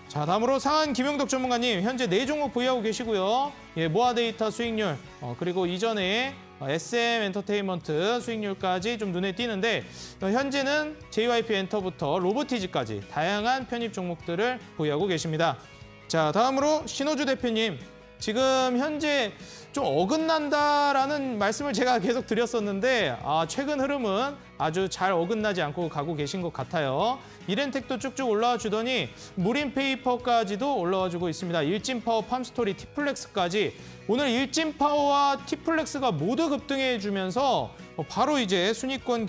자, 다음으로 상한 김영덕 전문가님 현재 4종목 보유하고 계시고요. 예, 모아데이터 수익률, 그리고 이전에 SM 엔터테인먼트 수익률까지 좀 눈에 띄는데 현재는 JYP 엔터부터 로보티즈까지 다양한 편입 종목들을 보유하고 계십니다. 자, 다음으로 신호주 대표님 지금 현재 좀 어긋난다라는 말씀을 제가 계속 드렸었는데 최근 흐름은 아주 잘 어긋나지 않고 가고 계신 것 같아요. 이렌텍도 쭉쭉 올라와 주더니 무림페이퍼까지도 올라와 주고 있습니다. 일진파워, 팜스토리, 티플렉스까지 오늘 일진파워와 티플렉스가 모두 급등해 주면서 바로 이제 순위권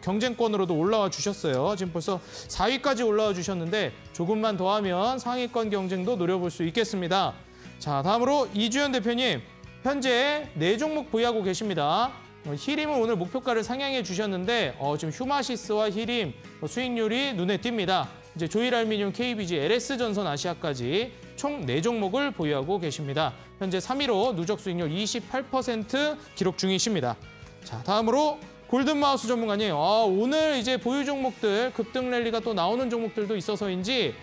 경쟁권으로도 올라와 주셨어요. 지금 벌써 4위까지 올라와 주셨는데 조금만 더 하면 상위권 경쟁도 노려볼 수 있겠습니다. 자, 다음으로 이주연 대표님, 현재 4종목 보유하고 계십니다. 히림은 오늘 목표가를 상향해 주셨는데 지금 휴마시스와 히림 수익률이 눈에 띕니다. 이제 조일알미늄, KBG, LS전선, 아시아까지 총 4종목을 보유하고 계십니다. 현재 3위로 누적 수익률 28% 기록 중이십니다. 자, 다음으로 골든마우스 전문가님, 오늘 이제 보유 종목들 급등 랠리가 또 나오는 종목들도 있어서인지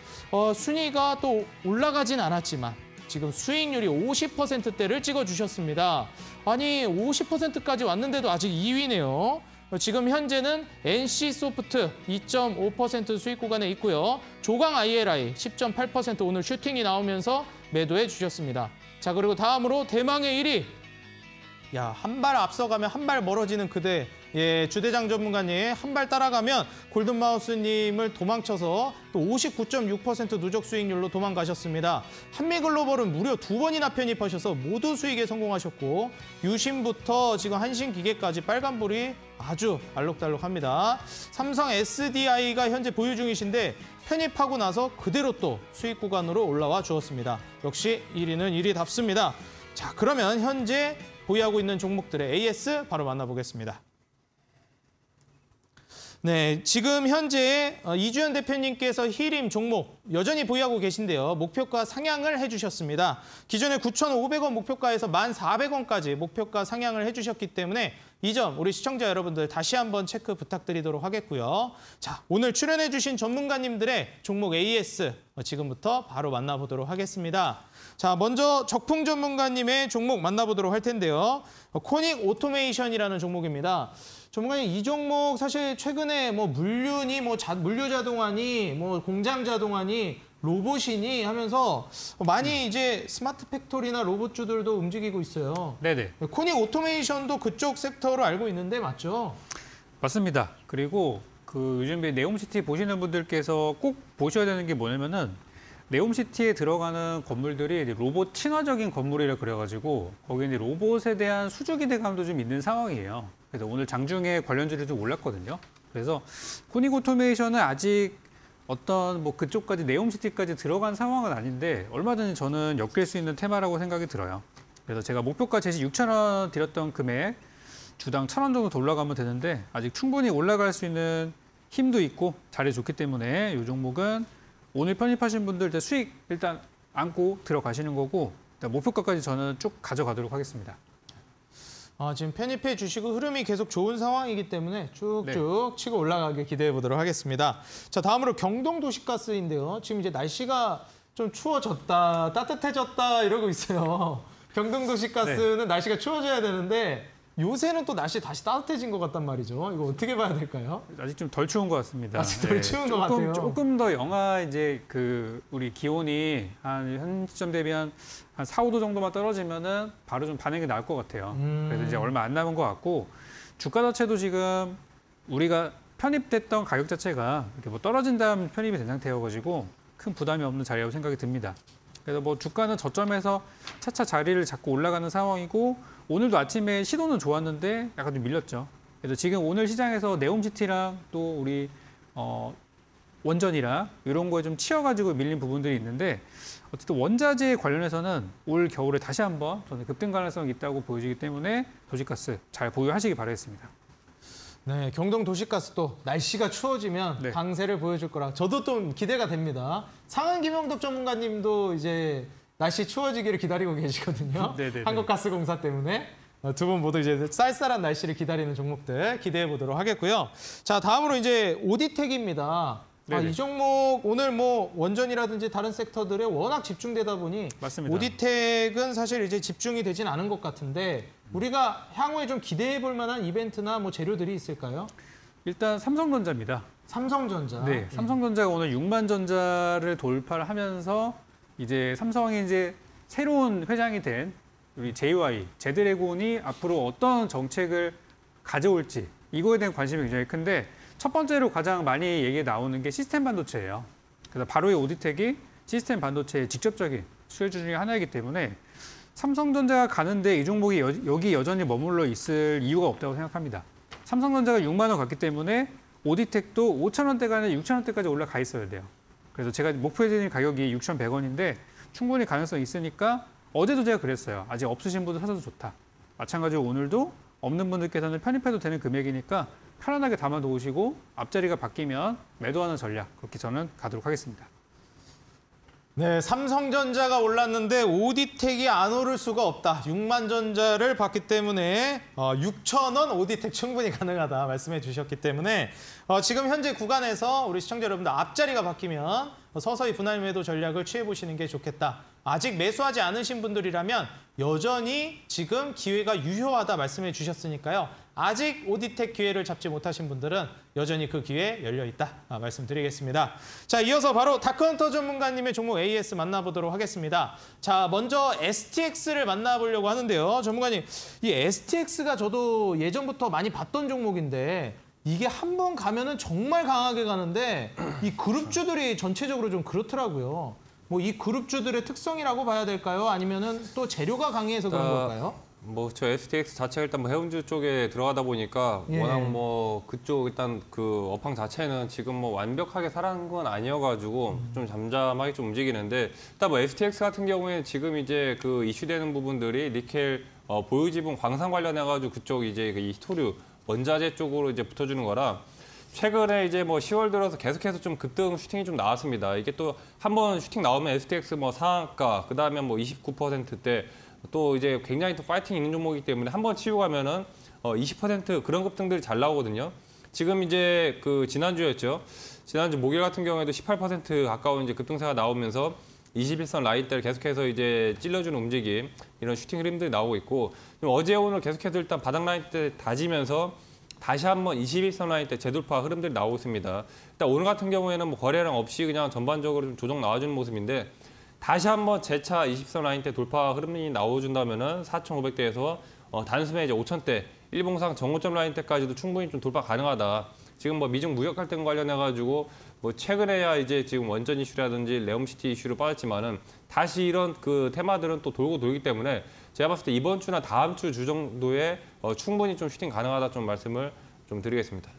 순위가 또 올라가진 않았지만 지금 수익률이 50%대를 찍어주셨습니다. 아니 50%까지 왔는데도 아직 2위네요. 지금 현재는 NC소프트 2.5% 수익 구간에 있고요. 조강 ILI 10.8% 오늘 슈팅이 나오면서 매도해 주셨습니다. 자, 그리고 다음으로 대망의 1위. 야, 한 발 앞서가면 한 발 멀어지는 그대. 예, 주대장 전문가님 한 발 따라가면 골든마우스님을 도망쳐서 또 59.6% 누적 수익률로 도망가셨습니다. 한미글로벌은 무려 2번이나 편입하셔서 모두 수익에 성공하셨고 유심부터 지금 한신기계까지 빨간불이 아주 알록달록합니다. 삼성 SDI가 현재 보유 중이신데 편입하고 나서 그대로 또 수익 구간으로 올라와 주었습니다. 역시 1위는 1위답습니다. 자, 그러면 현재 보유하고 있는 종목들의 AS 바로 만나보겠습니다. 네, 지금 현재 이주연 대표님께서 히림 종목 여전히 보유하고 계신데요. 목표가 상향을 해주셨습니다. 기존에 9,500원 목표가에서 1,400원까지 목표가 상향을 해주셨기 때문에 이 점 우리 시청자 여러분들 다시 한번 체크 부탁드리도록 하겠고요. 자, 오늘 출연해주신 전문가님들의 종목 AS 지금부터 바로 만나보도록 하겠습니다. 자, 먼저 적풍 전문가님의 종목 만나보도록 할 텐데요. 코닉 오토메이션이라는 종목입니다. 전문가님, 이 종목 사실 최근에 뭐 물류니 물류 자동화니 공장 자동화니 로봇이니 하면서 많이 이제 스마트 팩토리나 로봇주들도 움직이고 있어요. 네네. 코닉 오토메이션도 그쪽 섹터로 알고 있는데 맞죠? 맞습니다. 그리고 그 요즘 네옴시티 보시는 분들께서 꼭 보셔야 되는 게 뭐냐면은 네옴시티에 들어가는 건물들이 이제 로봇 친화적인 건물이라 그래가지고 거기에 이제 로봇에 대한 수주 기대감도 좀 있는 상황이에요. 그래서 오늘 장중에 관련주들이 좀 올랐거든요. 그래서 코닉 오토메이션은 아직 어떤 그쪽까지 네옴시티까지 들어간 상황은 아닌데 얼마든지 저는 엮일 수 있는 테마라고 생각이 들어요. 그래서 제가 목표가 제시 6,000원 드렸던 금액 주당 1,000원 정도 더 올라가면 되는데 아직 충분히 올라갈 수 있는 힘도 있고 자리 좋기 때문에 이 종목은 오늘 편입하신 분들 수익 일단 안고 들어가시는 거고 목표가까지 저는 쭉 가져가도록 하겠습니다. 지금 편입해 주시고 흐름이 계속 좋은 상황이기 때문에 쭉쭉 네. 치고 올라가길 기대해 보도록 하겠습니다. 자, 다음으로 경동도시가스인데요. 지금 이제 날씨가 좀 추워졌다, 따뜻해졌다 이러고 있어요. 경동도시가스는 네. 날씨가 추워져야 되는데 요새는 또 날씨 다시 따뜻해진 것 같단 말이죠. 이거 어떻게 봐야 될까요? 아직 좀 덜 추운 것 같습니다. 아직 덜 추운 것 같아요. 조금 더 영하 이제 우리 기온이 한 시점 대비한 한 4, 5도 정도만 떨어지면은 바로 좀 반응이 나올 것 같아요. 그래서 이제 얼마 안 남은 것 같고 주가 자체도 지금 우리가 편입됐던 가격 자체가 이렇게 떨어진 다음 편입이 된 상태여가지고 큰 부담이 없는 자리라고 생각이 듭니다. 그래서 주가는 저점에서 차차 자리를 잡고 올라가는 상황이고 오늘도 아침에 시도는 좋았는데 약간 좀 밀렸죠. 그래서 지금 오늘 시장에서 네옴시티랑 또 우리 원전이랑 이런 거에 좀 치여가지고 밀린 부분들이 있는데 어쨌든 원자재 관련해서는 올 겨울에 다시 한번 저는 급등 가능성이 있다고 보여지기 때문에 도시가스 잘 보유하시기 바라겠습니다. 네, 경동도시가스도 날씨가 추워지면 네. 강세를 보여줄 거라 저도 좀 기대가 됩니다. 상은 김영덕 전문가님도 이제 날씨 추워지기를 기다리고 계시거든요. 네네네. 한국가스공사 때문에 두 분 모두 이제 쌀쌀한 날씨를 기다리는 종목들 기대해 보도록 하겠고요. 자, 다음으로 이제 오디텍입니다. 이 종목 오늘 원전이라든지 다른 섹터들에 워낙 집중되다 보니 맞습니다. 오디텍은 사실 이제 집중이 되진 않은 것 같은데 우리가 향후에 좀 기대해 볼 만한 이벤트나 재료들이 있을까요? 일단 삼성전자입니다. 삼성전자. 네, 삼성전자가 오늘 6만 전자를 돌파를 하면서 이제 삼성이 이제 새로운 회장이 된 우리 JY, 제드래곤이 앞으로 어떤 정책을 가져올지 이거에 대한 관심이 굉장히 큰데 첫 번째로 가장 많이 얘기 나오는 게 시스템 반도체예요. 그래서 바로의 오디텍이 시스템 반도체의 직접적인 수혜주 중에 하나이기 때문에 삼성전자가 가는데 이 종목이 여기 여전히 머물러 있을 이유가 없다고 생각합니다. 삼성전자가 6만 원 갔기 때문에 오디텍도 5,000원대가 아니라 6,000원대까지 올라가 있어야 돼요. 그래서 제가 목표해드린 가격이 6,100원인데 충분히 가능성이 있으니까 어제도 제가 그랬어요. 아직 없으신 분들 사셔도 좋다. 마찬가지로 오늘도 없는 분들께서는 편입해도 되는 금액이니까 편안하게 담아놓으시고 앞자리가 바뀌면 매도하는 전략 그렇게 저는 가도록 하겠습니다. 네, 삼성전자가 올랐는데 오디텍이 안 오를 수가 없다. 6만 전자를 봤기 때문에 6,000원 오디텍 충분히 가능하다 말씀해 주셨기 때문에 지금 현재 구간에서 우리 시청자 여러분들 앞자리가 바뀌면 서서히 분할 매도 전략을 취해보시는 게 좋겠다. 아직 매수하지 않으신 분들이라면 여전히 지금 기회가 유효하다 말씀해 주셨으니까요. 아직 오디텍 기회를 잡지 못하신 분들은 여전히 그 기회 열려있다 말씀드리겠습니다. 자, 이어서 바로 다크헌터 전문가님의 종목 AS 만나보도록 하겠습니다. 자, 먼저 STX를 만나보려고 하는데요. 전문가님, 이 STX가 저도 예전부터 많이 봤던 종목인데 이게 한 번 가면은 정말 강하게 가는데 이 그룹주들이 전체적으로 좀 그렇더라고요. 뭐 이 그룹주들의 특성이라고 봐야 될까요? 아니면은 또 재료가 강해서 그런 걸까요? 뭐 저 STX 자체가 일단 뭐 해운주 쪽에 들어가다 보니까 예. 워낙 뭐 그쪽 일단 그 업황 자체는 지금 뭐 완벽하게 살아난 건 아니어가지고 좀 잠잠하게 좀 움직이는데 일단 뭐 STX 같은 경우에는 지금 이제 그 이슈되는 부분들이 니켈 보유지분 광산 관련해가지고 그쪽 이제 그 히토류 원자재 쪽으로 이제 붙어주는 거라 최근에 이제 뭐 10월 들어서 계속해서 좀 급등 슈팅이 좀 나왔습니다. 이게 또 한 번 슈팅 나오면 STX 뭐 상한가 그다음에 뭐 29%대 또 이제 굉장히 또 파이팅 있는 종목이기 때문에 한 번 치고 가면은 20% 그런 급등들이 잘 나오거든요. 지금 이제 그 지난주였죠. 지난주 목요일 같은 경우에도 18% 가까운 이제 급등세가 나오면서 21선 라인대를 계속해서 이제 찔러주는 움직임 이런 슈팅 흐름들이 나오고 있고 어제 오늘 계속해서 일단 바닥 라인대 다지면서 다시 한번 21선 라인대 재돌파 흐름들이 나오고 있습니다. 일단 오늘 같은 경우에는 뭐 거래량 없이 그냥 전반적으로 좀 조정 나와주는 모습인데 다시 한번 재차 20선 라인대 돌파 흐름이 나와준다면은 4,500대에서 단숨에 이제 5,000대 일봉상 정고점 라인대까지도 충분히 좀 돌파 가능하다. 지금 뭐 미중 무역 갈등 관련해가지고 뭐 최근에야 이제 지금 원전 이슈라든지 레옴시티 이슈로 빠졌지만은 다시 이런 그 테마들은 또 돌고 돌기 때문에 제가 봤을 때 이번 주나 다음 주 정도에 충분히 좀 슈팅 가능하다 좀 말씀을 좀 드리겠습니다.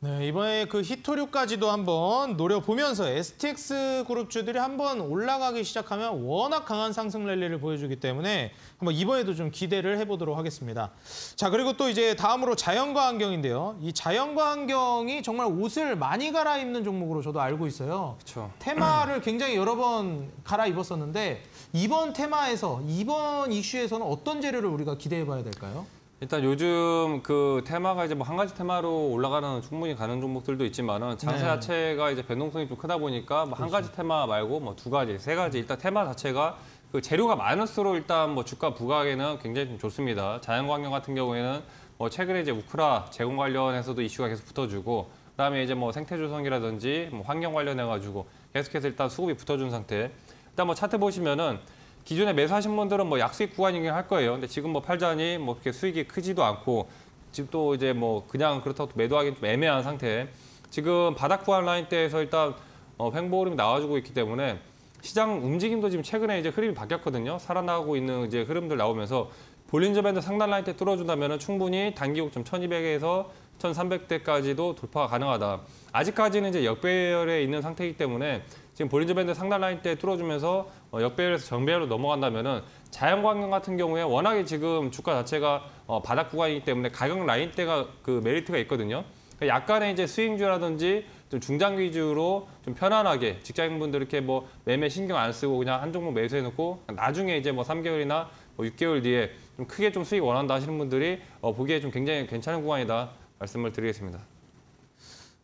네, 이번에 그 히토류까지도 한번 노려보면서 STX 그룹주들이 한번 올라가기 시작하면 워낙 강한 상승 랠리를 보여주기 때문에 한번 이번에도 좀 기대를 해보도록 하겠습니다. 자, 그리고 또 이제 다음으로 자연과 환경인데요. 이 자연과 환경이 정말 옷을 많이 갈아입는 종목으로 저도 알고 있어요. 그렇죠. 테마를 굉장히 여러 번 갈아입었었는데 이번 테마에서, 이번 이슈에서는 어떤 재료를 우리가 기대해봐야 될까요? 일단 요즘 그 테마가 이제 뭐 한 가지 테마로 올라가는 충분히 가는 종목들도 있지만은 장세 네. 자체가 이제 변동성이 좀 크다 보니까 뭐 한 가지 테마 말고 뭐 두 가지, 세 가지 일단 테마 자체가 그 재료가 많을수록 일단 뭐 주가 부각에는 굉장히 좀 좋습니다. 자연환경 같은 경우에는 뭐 최근에 이제 우크라 제공 관련해서도 이슈가 계속 붙어주고 그다음에 이제 뭐 생태조성이라든지 뭐 환경 관련해가지고 계속해서 일단 수급이 붙어준 상태. 일단 뭐 차트 보시면은. 기존에 매수하신 분들은 뭐 약수익 구간이긴 할 거예요. 근데 지금 뭐 팔자니 뭐 그렇게 수익이 크지도 않고 지금 또 이제 뭐 그냥 그렇다고 매도하기 좀 애매한 상태. 지금 바닥 구간 라인대에서 일단 횡보 흐름이 나와주고 있기 때문에 시장 움직임도 지금 최근에 이제 흐름이 바뀌었거든요. 살아나고 있는 이제 흐름들 나오면서 볼린저 밴드 상단 라인대 뚫어준다면은 충분히 단기 고점 1200에서 1300대까지도 돌파가 가능하다. 아직까지는 이제 역배열에 있는 상태이기 때문에 지금 볼린저 밴드 상단 라인대 뚫어주면서 역배열에서 정배열로 넘어간다면은 자연광경 같은 경우에 워낙에 지금 주가 자체가 바닥 구간이기 때문에 가격 라인대가 그 메리트가 있거든요. 약간의 이제 스윙주라든지 좀 중장 위주로 좀 편안하게 직장인분들 이렇게 뭐 매매 신경 안 쓰고 그냥 한 종목 매수해놓고 나중에 이제 뭐 3개월이나 뭐 6개월 뒤에 좀 크게 좀 수익 원한다 하시는 분들이 보기에 좀 굉장히 괜찮은 구간이다 말씀을 드리겠습니다.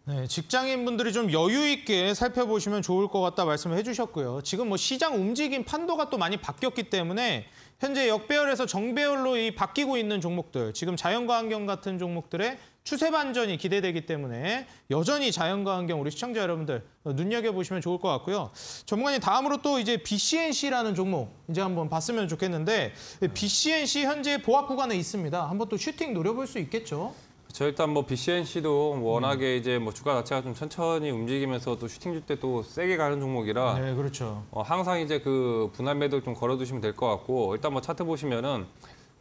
네, 직장인분들이 좀 여유 있게 살펴보시면 좋을 것 같다 말씀을 해주셨고요. 지금 뭐 시장 움직임 판도가 또 많이 바뀌었기 때문에 현재 역배열에서 정배열로 바뀌고 있는 종목들, 지금 자연과 환경 같은 종목들의 추세 반전이 기대되기 때문에 여전히 자연과 환경 우리 시청자 여러분들 눈여겨보시면 좋을 것 같고요. 전문가님 다음으로 또 이제 BCNC라는 종목 이제 한번 봤으면 좋겠는데 BCNC 현재 보합 구간에 있습니다. 한번 또 슈팅 노려볼 수 있겠죠? 저 일단 뭐 BCNC도 워낙에 이제 뭐 주가 자체가 좀 천천히 움직이면서 또 슈팅 줄 때 또 세게 가는 종목이라 네, 그렇죠. 항상 이제 그 분할 매도 좀 걸어두시면 될 것 같고 일단 뭐 차트 보시면은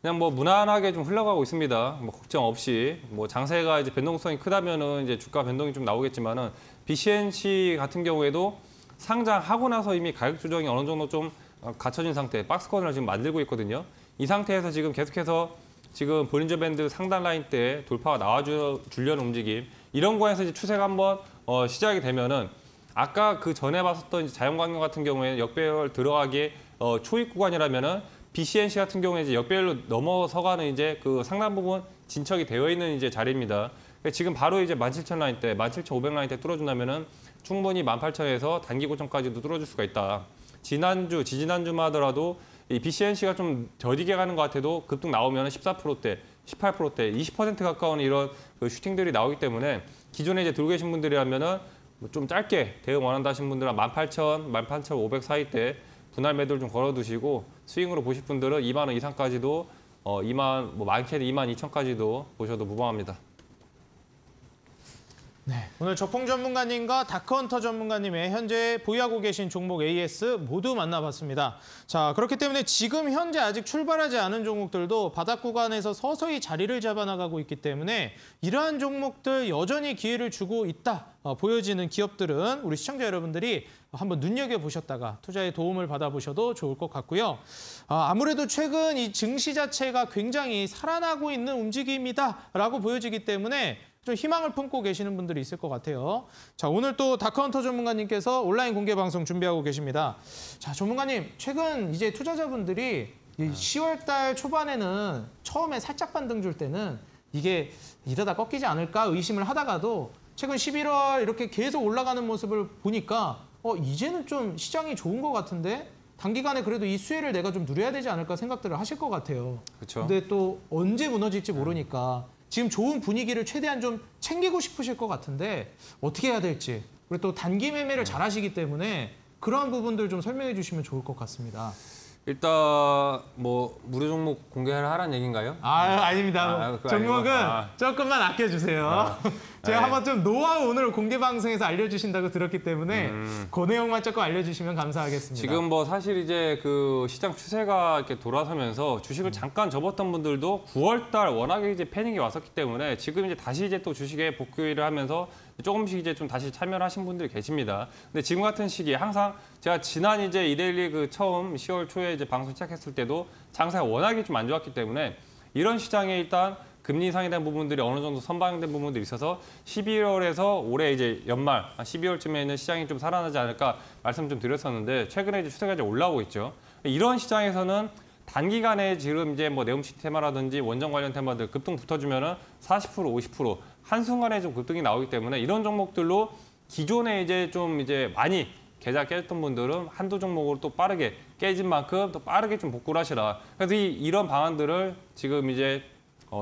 그냥 뭐 무난하게 좀 흘러가고 있습니다. 뭐 걱정 없이 뭐 장세가 이제 변동성이 크다면은 이제 주가 변동이 좀 나오겠지만은 BCNC 같은 경우에도 상장하고 나서 이미 가격 조정이 어느 정도 좀 갖춰진 상태, 박스권을 지금 만들고 있거든요. 이 상태에서 지금 계속해서 지금 볼린저 밴드 상단 라인 때 돌파가 나와주려는 움직임, 이런 거에서 이제 추세가 한번 시작이 되면은 아까 그 전에 봤었던 자연광경 같은 경우에는 역배열 들어가기에 초입 구간이라면은 BCNC 같은 경우에 이제 역배열로 넘어서가는 이제 그 상단 부분 진척이 되어 있는 이제 자리입니다. 그러니까 지금 바로 이제 17,000 라인 때, 17,500 라인 때 뚫어준다면은 충분히 18,000에서 단기 고점까지도 뚫어줄 수가 있다. 지지난주만 하더라도 이 BCNC가 좀 더디게 가는 것 같아도 급등 나오면 14%대, 18%대, 20% 가까운 이런 그 슈팅들이 나오기 때문에 기존에 이제 들고 계신 분들이라면은 좀 짧게 대응 원한다 하신 분들은 18,000, 18,500 사이 때 분할 매도를 좀 걸어두시고 스윙으로 보실 분들은 2만 원 이상까지도 2만 뭐 많게는 22,000까지도 보셔도 무방합니다. 네, 오늘 저풍 전문가님과 다크헌터 전문가님의 현재 보유하고 계신 종목 AS 모두 만나봤습니다. 자, 그렇기 때문에 지금 현재 아직 출발하지 않은 종목들도 바닥 구간에서 서서히 자리를 잡아나가고 있기 때문에 이러한 종목들 여전히 기회를 주고 있다 보여지는 기업들은 우리 시청자 여러분들이 한번 눈여겨보셨다가 투자에 도움을 받아보셔도 좋을 것 같고요. 아무래도 최근 이 증시 자체가 굉장히 살아나고 있는 움직임이다라고 보여지기 때문에 좀 희망을 품고 계시는 분들이 있을 것 같아요. 자, 오늘 또 다크헌터 전문가님께서 온라인 공개 방송 준비하고 계십니다. 자, 전문가님, 최근 이제 투자자분들이 이 10월 달 초반에는 처음에 살짝 반등 줄 때는 이게 이러다 꺾이지 않을까 의심을 하다가도 최근 11월 이렇게 계속 올라가는 모습을 보니까 이제는 좀 시장이 좋은 것 같은데 단기간에 그래도 이 수혜를 내가 좀 누려야 되지 않을까 생각들을 하실 것 같아요. 그렇죠. 근데 또 언제 무너질지 모르니까 지금 좋은 분위기를 최대한 좀 챙기고 싶으실 것 같은데 어떻게 해야 될지, 그리고 또 단기 매매를 잘 하시기 때문에 그런 부분들 좀 설명해 주시면 좋을 것 같습니다. 일단 뭐 무료 종목 공개를 하라는 얘기인가요? 아닙니다. 그거 종목은 아니고. 조금만 아껴주세요. 제가 네. 한번 좀 노하우 오늘 공개 방송에서 알려주신다고 들었기 때문에 그 내용만 조금 알려주시면 감사하겠습니다. 지금 뭐 사실 이제 그 시장 추세가 이렇게 돌아서면서 주식을 잠깐 접었던 분들도 9월 달 워낙에 이제 패닉이 왔었기 때문에 지금 이제 다시 이제 또 주식에 복귀를 하면서 조금씩 이제 좀 다시 참여를 하신 분들이 계십니다. 근데 지금 같은 시기에 항상 제가 지난 이제 이데일리 그 처음 10월 초에 이제 방송 시작했을 때도 장사가 워낙에 좀 안 좋았기 때문에 이런 시장에 일단 금리 인상에 대한 부분들이 어느 정도 선방된 부분들이 있어서 11월에서 올해 이제 연말, 12월쯤에는 시장이 좀 살아나지 않을까 말씀 좀 드렸었는데 최근에 이제 추세가 이제 올라오고 있죠. 이런 시장에서는 단기간에 지금 이제 뭐 네옴시티 테마라든지 원전 관련 테마들 급등 붙어주면은 40%, 50% 한순간에 좀 급등이 나오기 때문에 이런 종목들로 기존에 이제 좀 이제 많이 계좌 깨졌던 분들은 한두 종목으로 또 빠르게 깨진 만큼 또 빠르게 좀 복구를 하시라. 그래서 이런 방안들을 지금 이제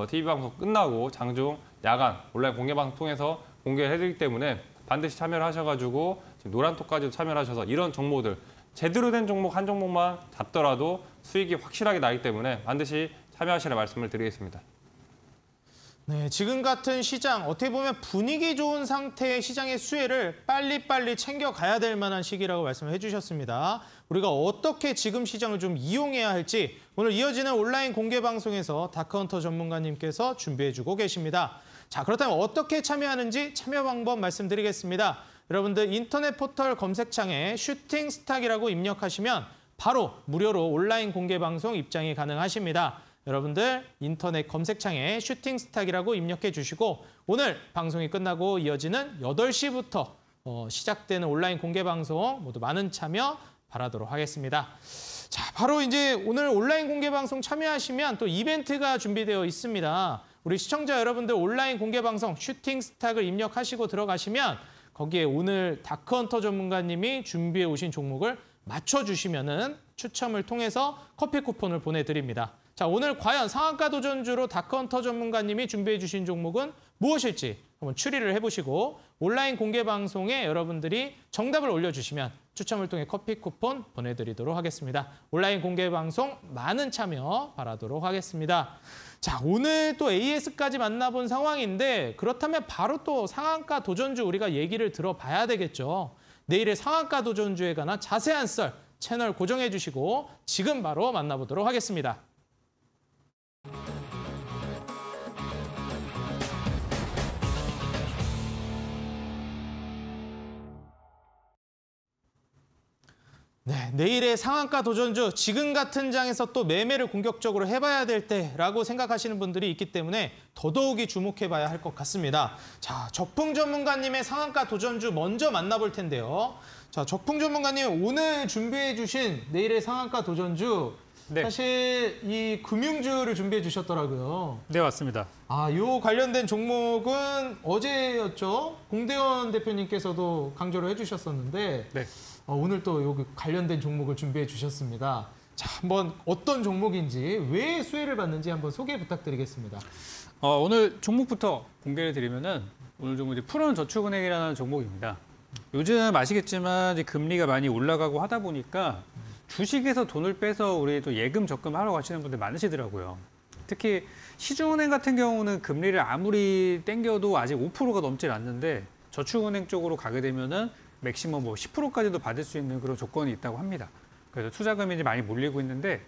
TV 방송 끝나고 장중 야간 온라인 공개 방송 통해서 공개를 해드리기 때문에 반드시 참여를 하셔가지고 지금 노란톡까지도 참여를 하셔서 이런 종목들 제대로 된 종목 한 종목만 잡더라도 수익이 확실하게 나기 때문에 반드시 참여하시라 말씀을 드리겠습니다. 네, 지금 같은 시장 어떻게 보면 분위기 좋은 상태의 시장의 수혜를 빨리빨리 챙겨가야 될 만한 시기라고 말씀을 해주셨습니다. 우리가 어떻게 지금 시장을 좀 이용해야 할지 오늘 이어지는 온라인 공개 방송에서 다크헌터 전문가님께서 준비해주고 계십니다. 자, 그렇다면 어떻게 참여하는지 참여 방법 말씀드리겠습니다. 여러분들 인터넷 포털 검색창에 슈팅스탁이라고 입력하시면 바로 무료로 온라인 공개 방송 입장이 가능하십니다. 여러분들 인터넷 검색창에 슈팅스탁이라고 입력해 주시고 오늘 방송이 끝나고 이어지는 8시부터 시작되는 온라인 공개 방송 모두 많은 참여 바라도록 하겠습니다. 자, 바로 이제 오늘 온라인 공개 방송 참여하시면 또 이벤트가 준비되어 있습니다. 우리 시청자 여러분들 온라인 공개 방송 슈팅스탁을 입력하시고 들어가시면 거기에 오늘 다크헌터 전문가님이 준비해 오신 종목을 맞춰주시면은 추첨을 통해서 커피 쿠폰을 보내드립니다. 자, 오늘 과연 상한가 도전주로 다크헌터 전문가님이 준비해 주신 종목은 무엇일지 한번 추리를 해보시고 온라인 공개 방송에 여러분들이 정답을 올려주시면 추첨을 통해 커피 쿠폰 보내드리도록 하겠습니다. 온라인 공개 방송 많은 참여 바라도록 하겠습니다. 자, 오늘 또 AS까지 만나본 상황인데 그렇다면 바로 또 상한가 도전주 우리가 얘기를 들어봐야 되겠죠. 내일의 상한가 도전주에 관한 자세한 썰 채널 고정해 주시고 지금 바로 만나보도록 하겠습니다. 네, 내일의 상한가 도전주 지금 같은 장에서 또 매매를 공격적으로 해봐야 될 때라고 생각하시는 분들이 있기 때문에 더더욱이 주목해봐야 할 것 같습니다. 자, 적풍 전문가님의 상한가 도전주 먼저 만나볼 텐데요. 자, 적풍 전문가님 오늘 준비해 주신 내일의 상한가 도전주 네. 사실 이 금융주를 준비해 주셨더라고요. 네, 맞습니다. 요 관련된 종목은 어제였죠. 공대원 대표님께서도 강조를 해주셨었는데 네. 오늘 또 요 관련된 종목을 준비해 주셨습니다. 자, 한번 어떤 종목인지 왜 수혜를 받는지 한번 소개 부탁드리겠습니다. 오늘 종목부터 공개를 드리면은 오늘 종목이 푸른저축은행이라는 종목입니다. 요즘 아시겠지만 이제 금리가 많이 올라가고 하다 보니까 주식에서 돈을 빼서 우리 또 예금 적금하러 가시는 분들 많으시더라고요. 특히 시중은행 같은 경우는 금리를 아무리 땡겨도 아직 5%가 넘질 않는데 저축은행 쪽으로 가게 되면은 맥시멈 10%까지도 받을 수 있는 그런 조건이 있다고 합니다. 그래서 투자금이 이제 많이 몰리고 있는데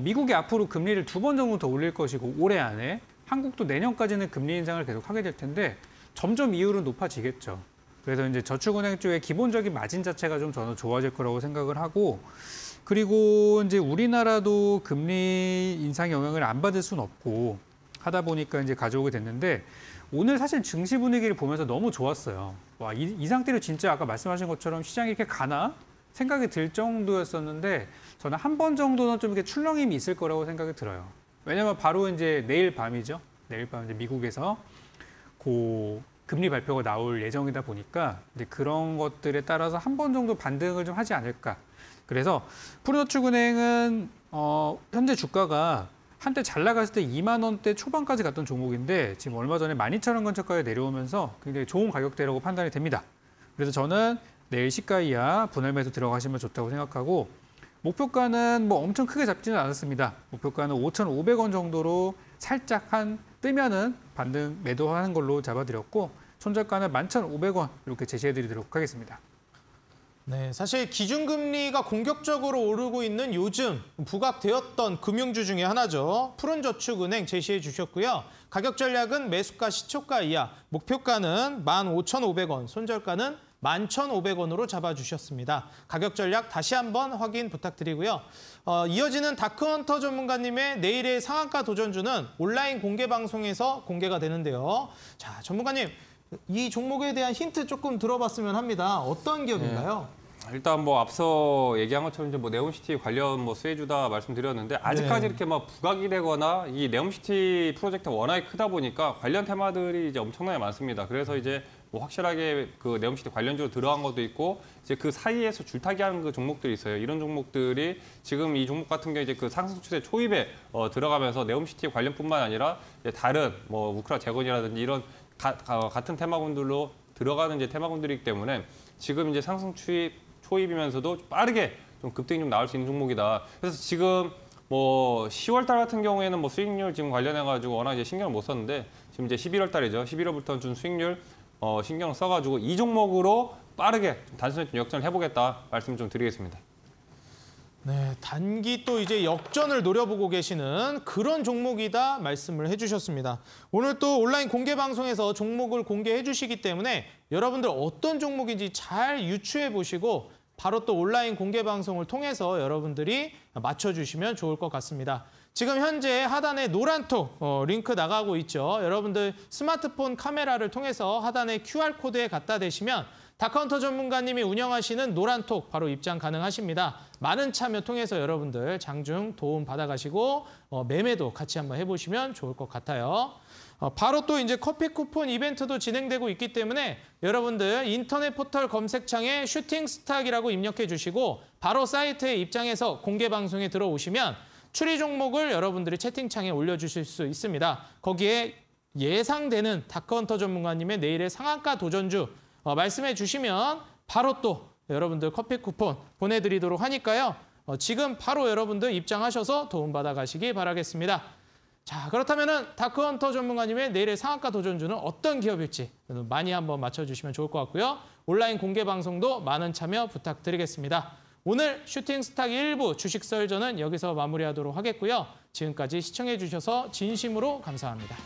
미국이 앞으로 금리를 2번 정도 더 올릴 것이고 올해 안에 한국도 내년까지는 금리 인상을 계속 하게 될 텐데 점점 이율은 높아지겠죠. 그래서 이제 저축은행 쪽의 기본적인 마진 자체가 좀 저는 좋아질 거라고 생각을 하고 그리고 이제 우리나라도 금리 인상 영향을 안 받을 수는 없고 하다 보니까 이제 가져오게 됐는데 오늘 사실 증시 분위기를 보면서 너무 좋았어요. 와, 이 상태로 진짜 아까 말씀하신 것처럼 시장이 이렇게 가나? 생각이 들 정도였었는데 저는 한 번 정도는 좀 이렇게 출렁임이 있을 거라고 생각이 들어요. 왜냐면 바로 이제 내일 밤이죠. 내일 밤 이제 미국에서 금리 발표가 나올 예정이다 보니까 이제 그런 것들에 따라서 한 번 정도 반등을 좀 하지 않을까. 그래서 푸른저축은행은 현재 주가가 한때 잘 나갔을 때 2만 원대 초반까지 갔던 종목인데 지금 얼마 전에 12,000원 근처까지 내려오면서 굉장히 좋은 가격대라고 판단이 됩니다. 그래서 저는 내일 시가 이하 분할 매수 들어가시면 좋다고 생각하고 목표가는 뭐 엄청 크게 잡지는 않았습니다. 목표가는 5,500원 정도로 살짝 뜨면은 반등 매도하는 걸로 잡아드렸고 손절가는 11,500원 이렇게 제시해드리도록 하겠습니다. 네, 사실 기준금리가 공격적으로 오르고 있는 요즘 부각되었던 금융주 중에 하나죠. 푸른저축은행 제시해 주셨고요. 가격 전략은 매수가 시초가 이하, 목표가는 15,500원, 손절가는 11,500원으로 잡아주셨습니다. 가격 전략 다시 한번 확인 부탁드리고요. 이어지는 다크헌터 전문가님의 내일의 상한가 도전주는 온라인 공개 방송에서 공개가 되는데요. 자, 전문가님, 이 종목에 대한 힌트 조금 들어봤으면 합니다. 어떤 기업인가요? 네. 일단 뭐 앞서 얘기한 것처럼 이제 뭐 네옴시티 관련 수혜주다 말씀드렸는데 아직까지 네. 이렇게 부각이 되거나 이 네옴시티 프로젝트가 워낙에 크다 보니까 관련 테마들이 이제 엄청나게 많습니다. 그래서 이제 뭐 확실하게 그 네옴시티 관련주로 들어간 것도 있고 이제 그 사이에서 줄타기하는 그 종목들이 있어요. 이런 종목들이 지금 이 종목 같은 경우 이제 그 상승 추세 초입에 들어가면서 네옴시티 관련뿐만 아니라 이제 다른 뭐 우크라 재건이라든지 이런 같은 테마군들로 들어가는 이제 테마군들이기 때문에 지금 이제 상승 초입이면서도 빠르게 좀 급등이 좀 나올 수 있는 종목이다. 그래서 지금 뭐 10월 달 같은 경우에는 뭐 수익률 지금 관련해가지고 워낙 이제 신경을 못 썼는데 지금 이제 11월 달이죠. 11월부터 준 수익률 신경 써가지고 이 종목으로 빠르게 단순히 좀 역전을 해보겠다 말씀 좀 드리겠습니다. 네, 단기 또 이제 역전을 노려보고 계시는 그런 종목이다 말씀을 해주셨습니다. 오늘 또 온라인 공개 방송에서 종목을 공개해 주시기 때문에 여러분들 어떤 종목인지 잘 유추해 보시고 바로 또 온라인 공개 방송을 통해서 여러분들이 맞춰주시면 좋을 것 같습니다. 지금 현재 하단에 노란톡 링크 나가고 있죠. 여러분들 스마트폰 카메라를 통해서 하단에 QR코드에 갖다 대시면 다크헌터 전문가님이 운영하시는 노란톡 바로 입장 가능하십니다. 많은 참여 통해서 여러분들 장중 도움 받아가시고 매매도 같이 한번 해보시면 좋을 것 같아요. 바로 또 이제 커피 쿠폰 이벤트도 진행되고 있기 때문에 여러분들 인터넷 포털 검색창에 슈팅스탁이라고 입력해 주시고 바로 사이트에 입장해서 공개 방송에 들어오시면 추리 종목을 여러분들이 채팅창에 올려주실 수 있습니다. 거기에 예상되는 다크헌터 전문가님의 내일의 상한가 도전주 말씀해 주시면 바로 또 여러분들 커피 쿠폰 보내드리도록 하니까요. 지금 바로 여러분들 입장하셔서 도움받아 가시기 바라겠습니다. 자, 그렇다면 다크헌터 전문가님의 내일의 상한가 도전주는 어떤 기업일지 많이 한번 맞춰주시면 좋을 것 같고요. 온라인 공개 방송도 많은 참여 부탁드리겠습니다. 오늘 슈팅스탁 1부 주식 설전은 여기서 마무리하도록 하겠고요. 지금까지 시청해 주셔서 진심으로 감사합니다.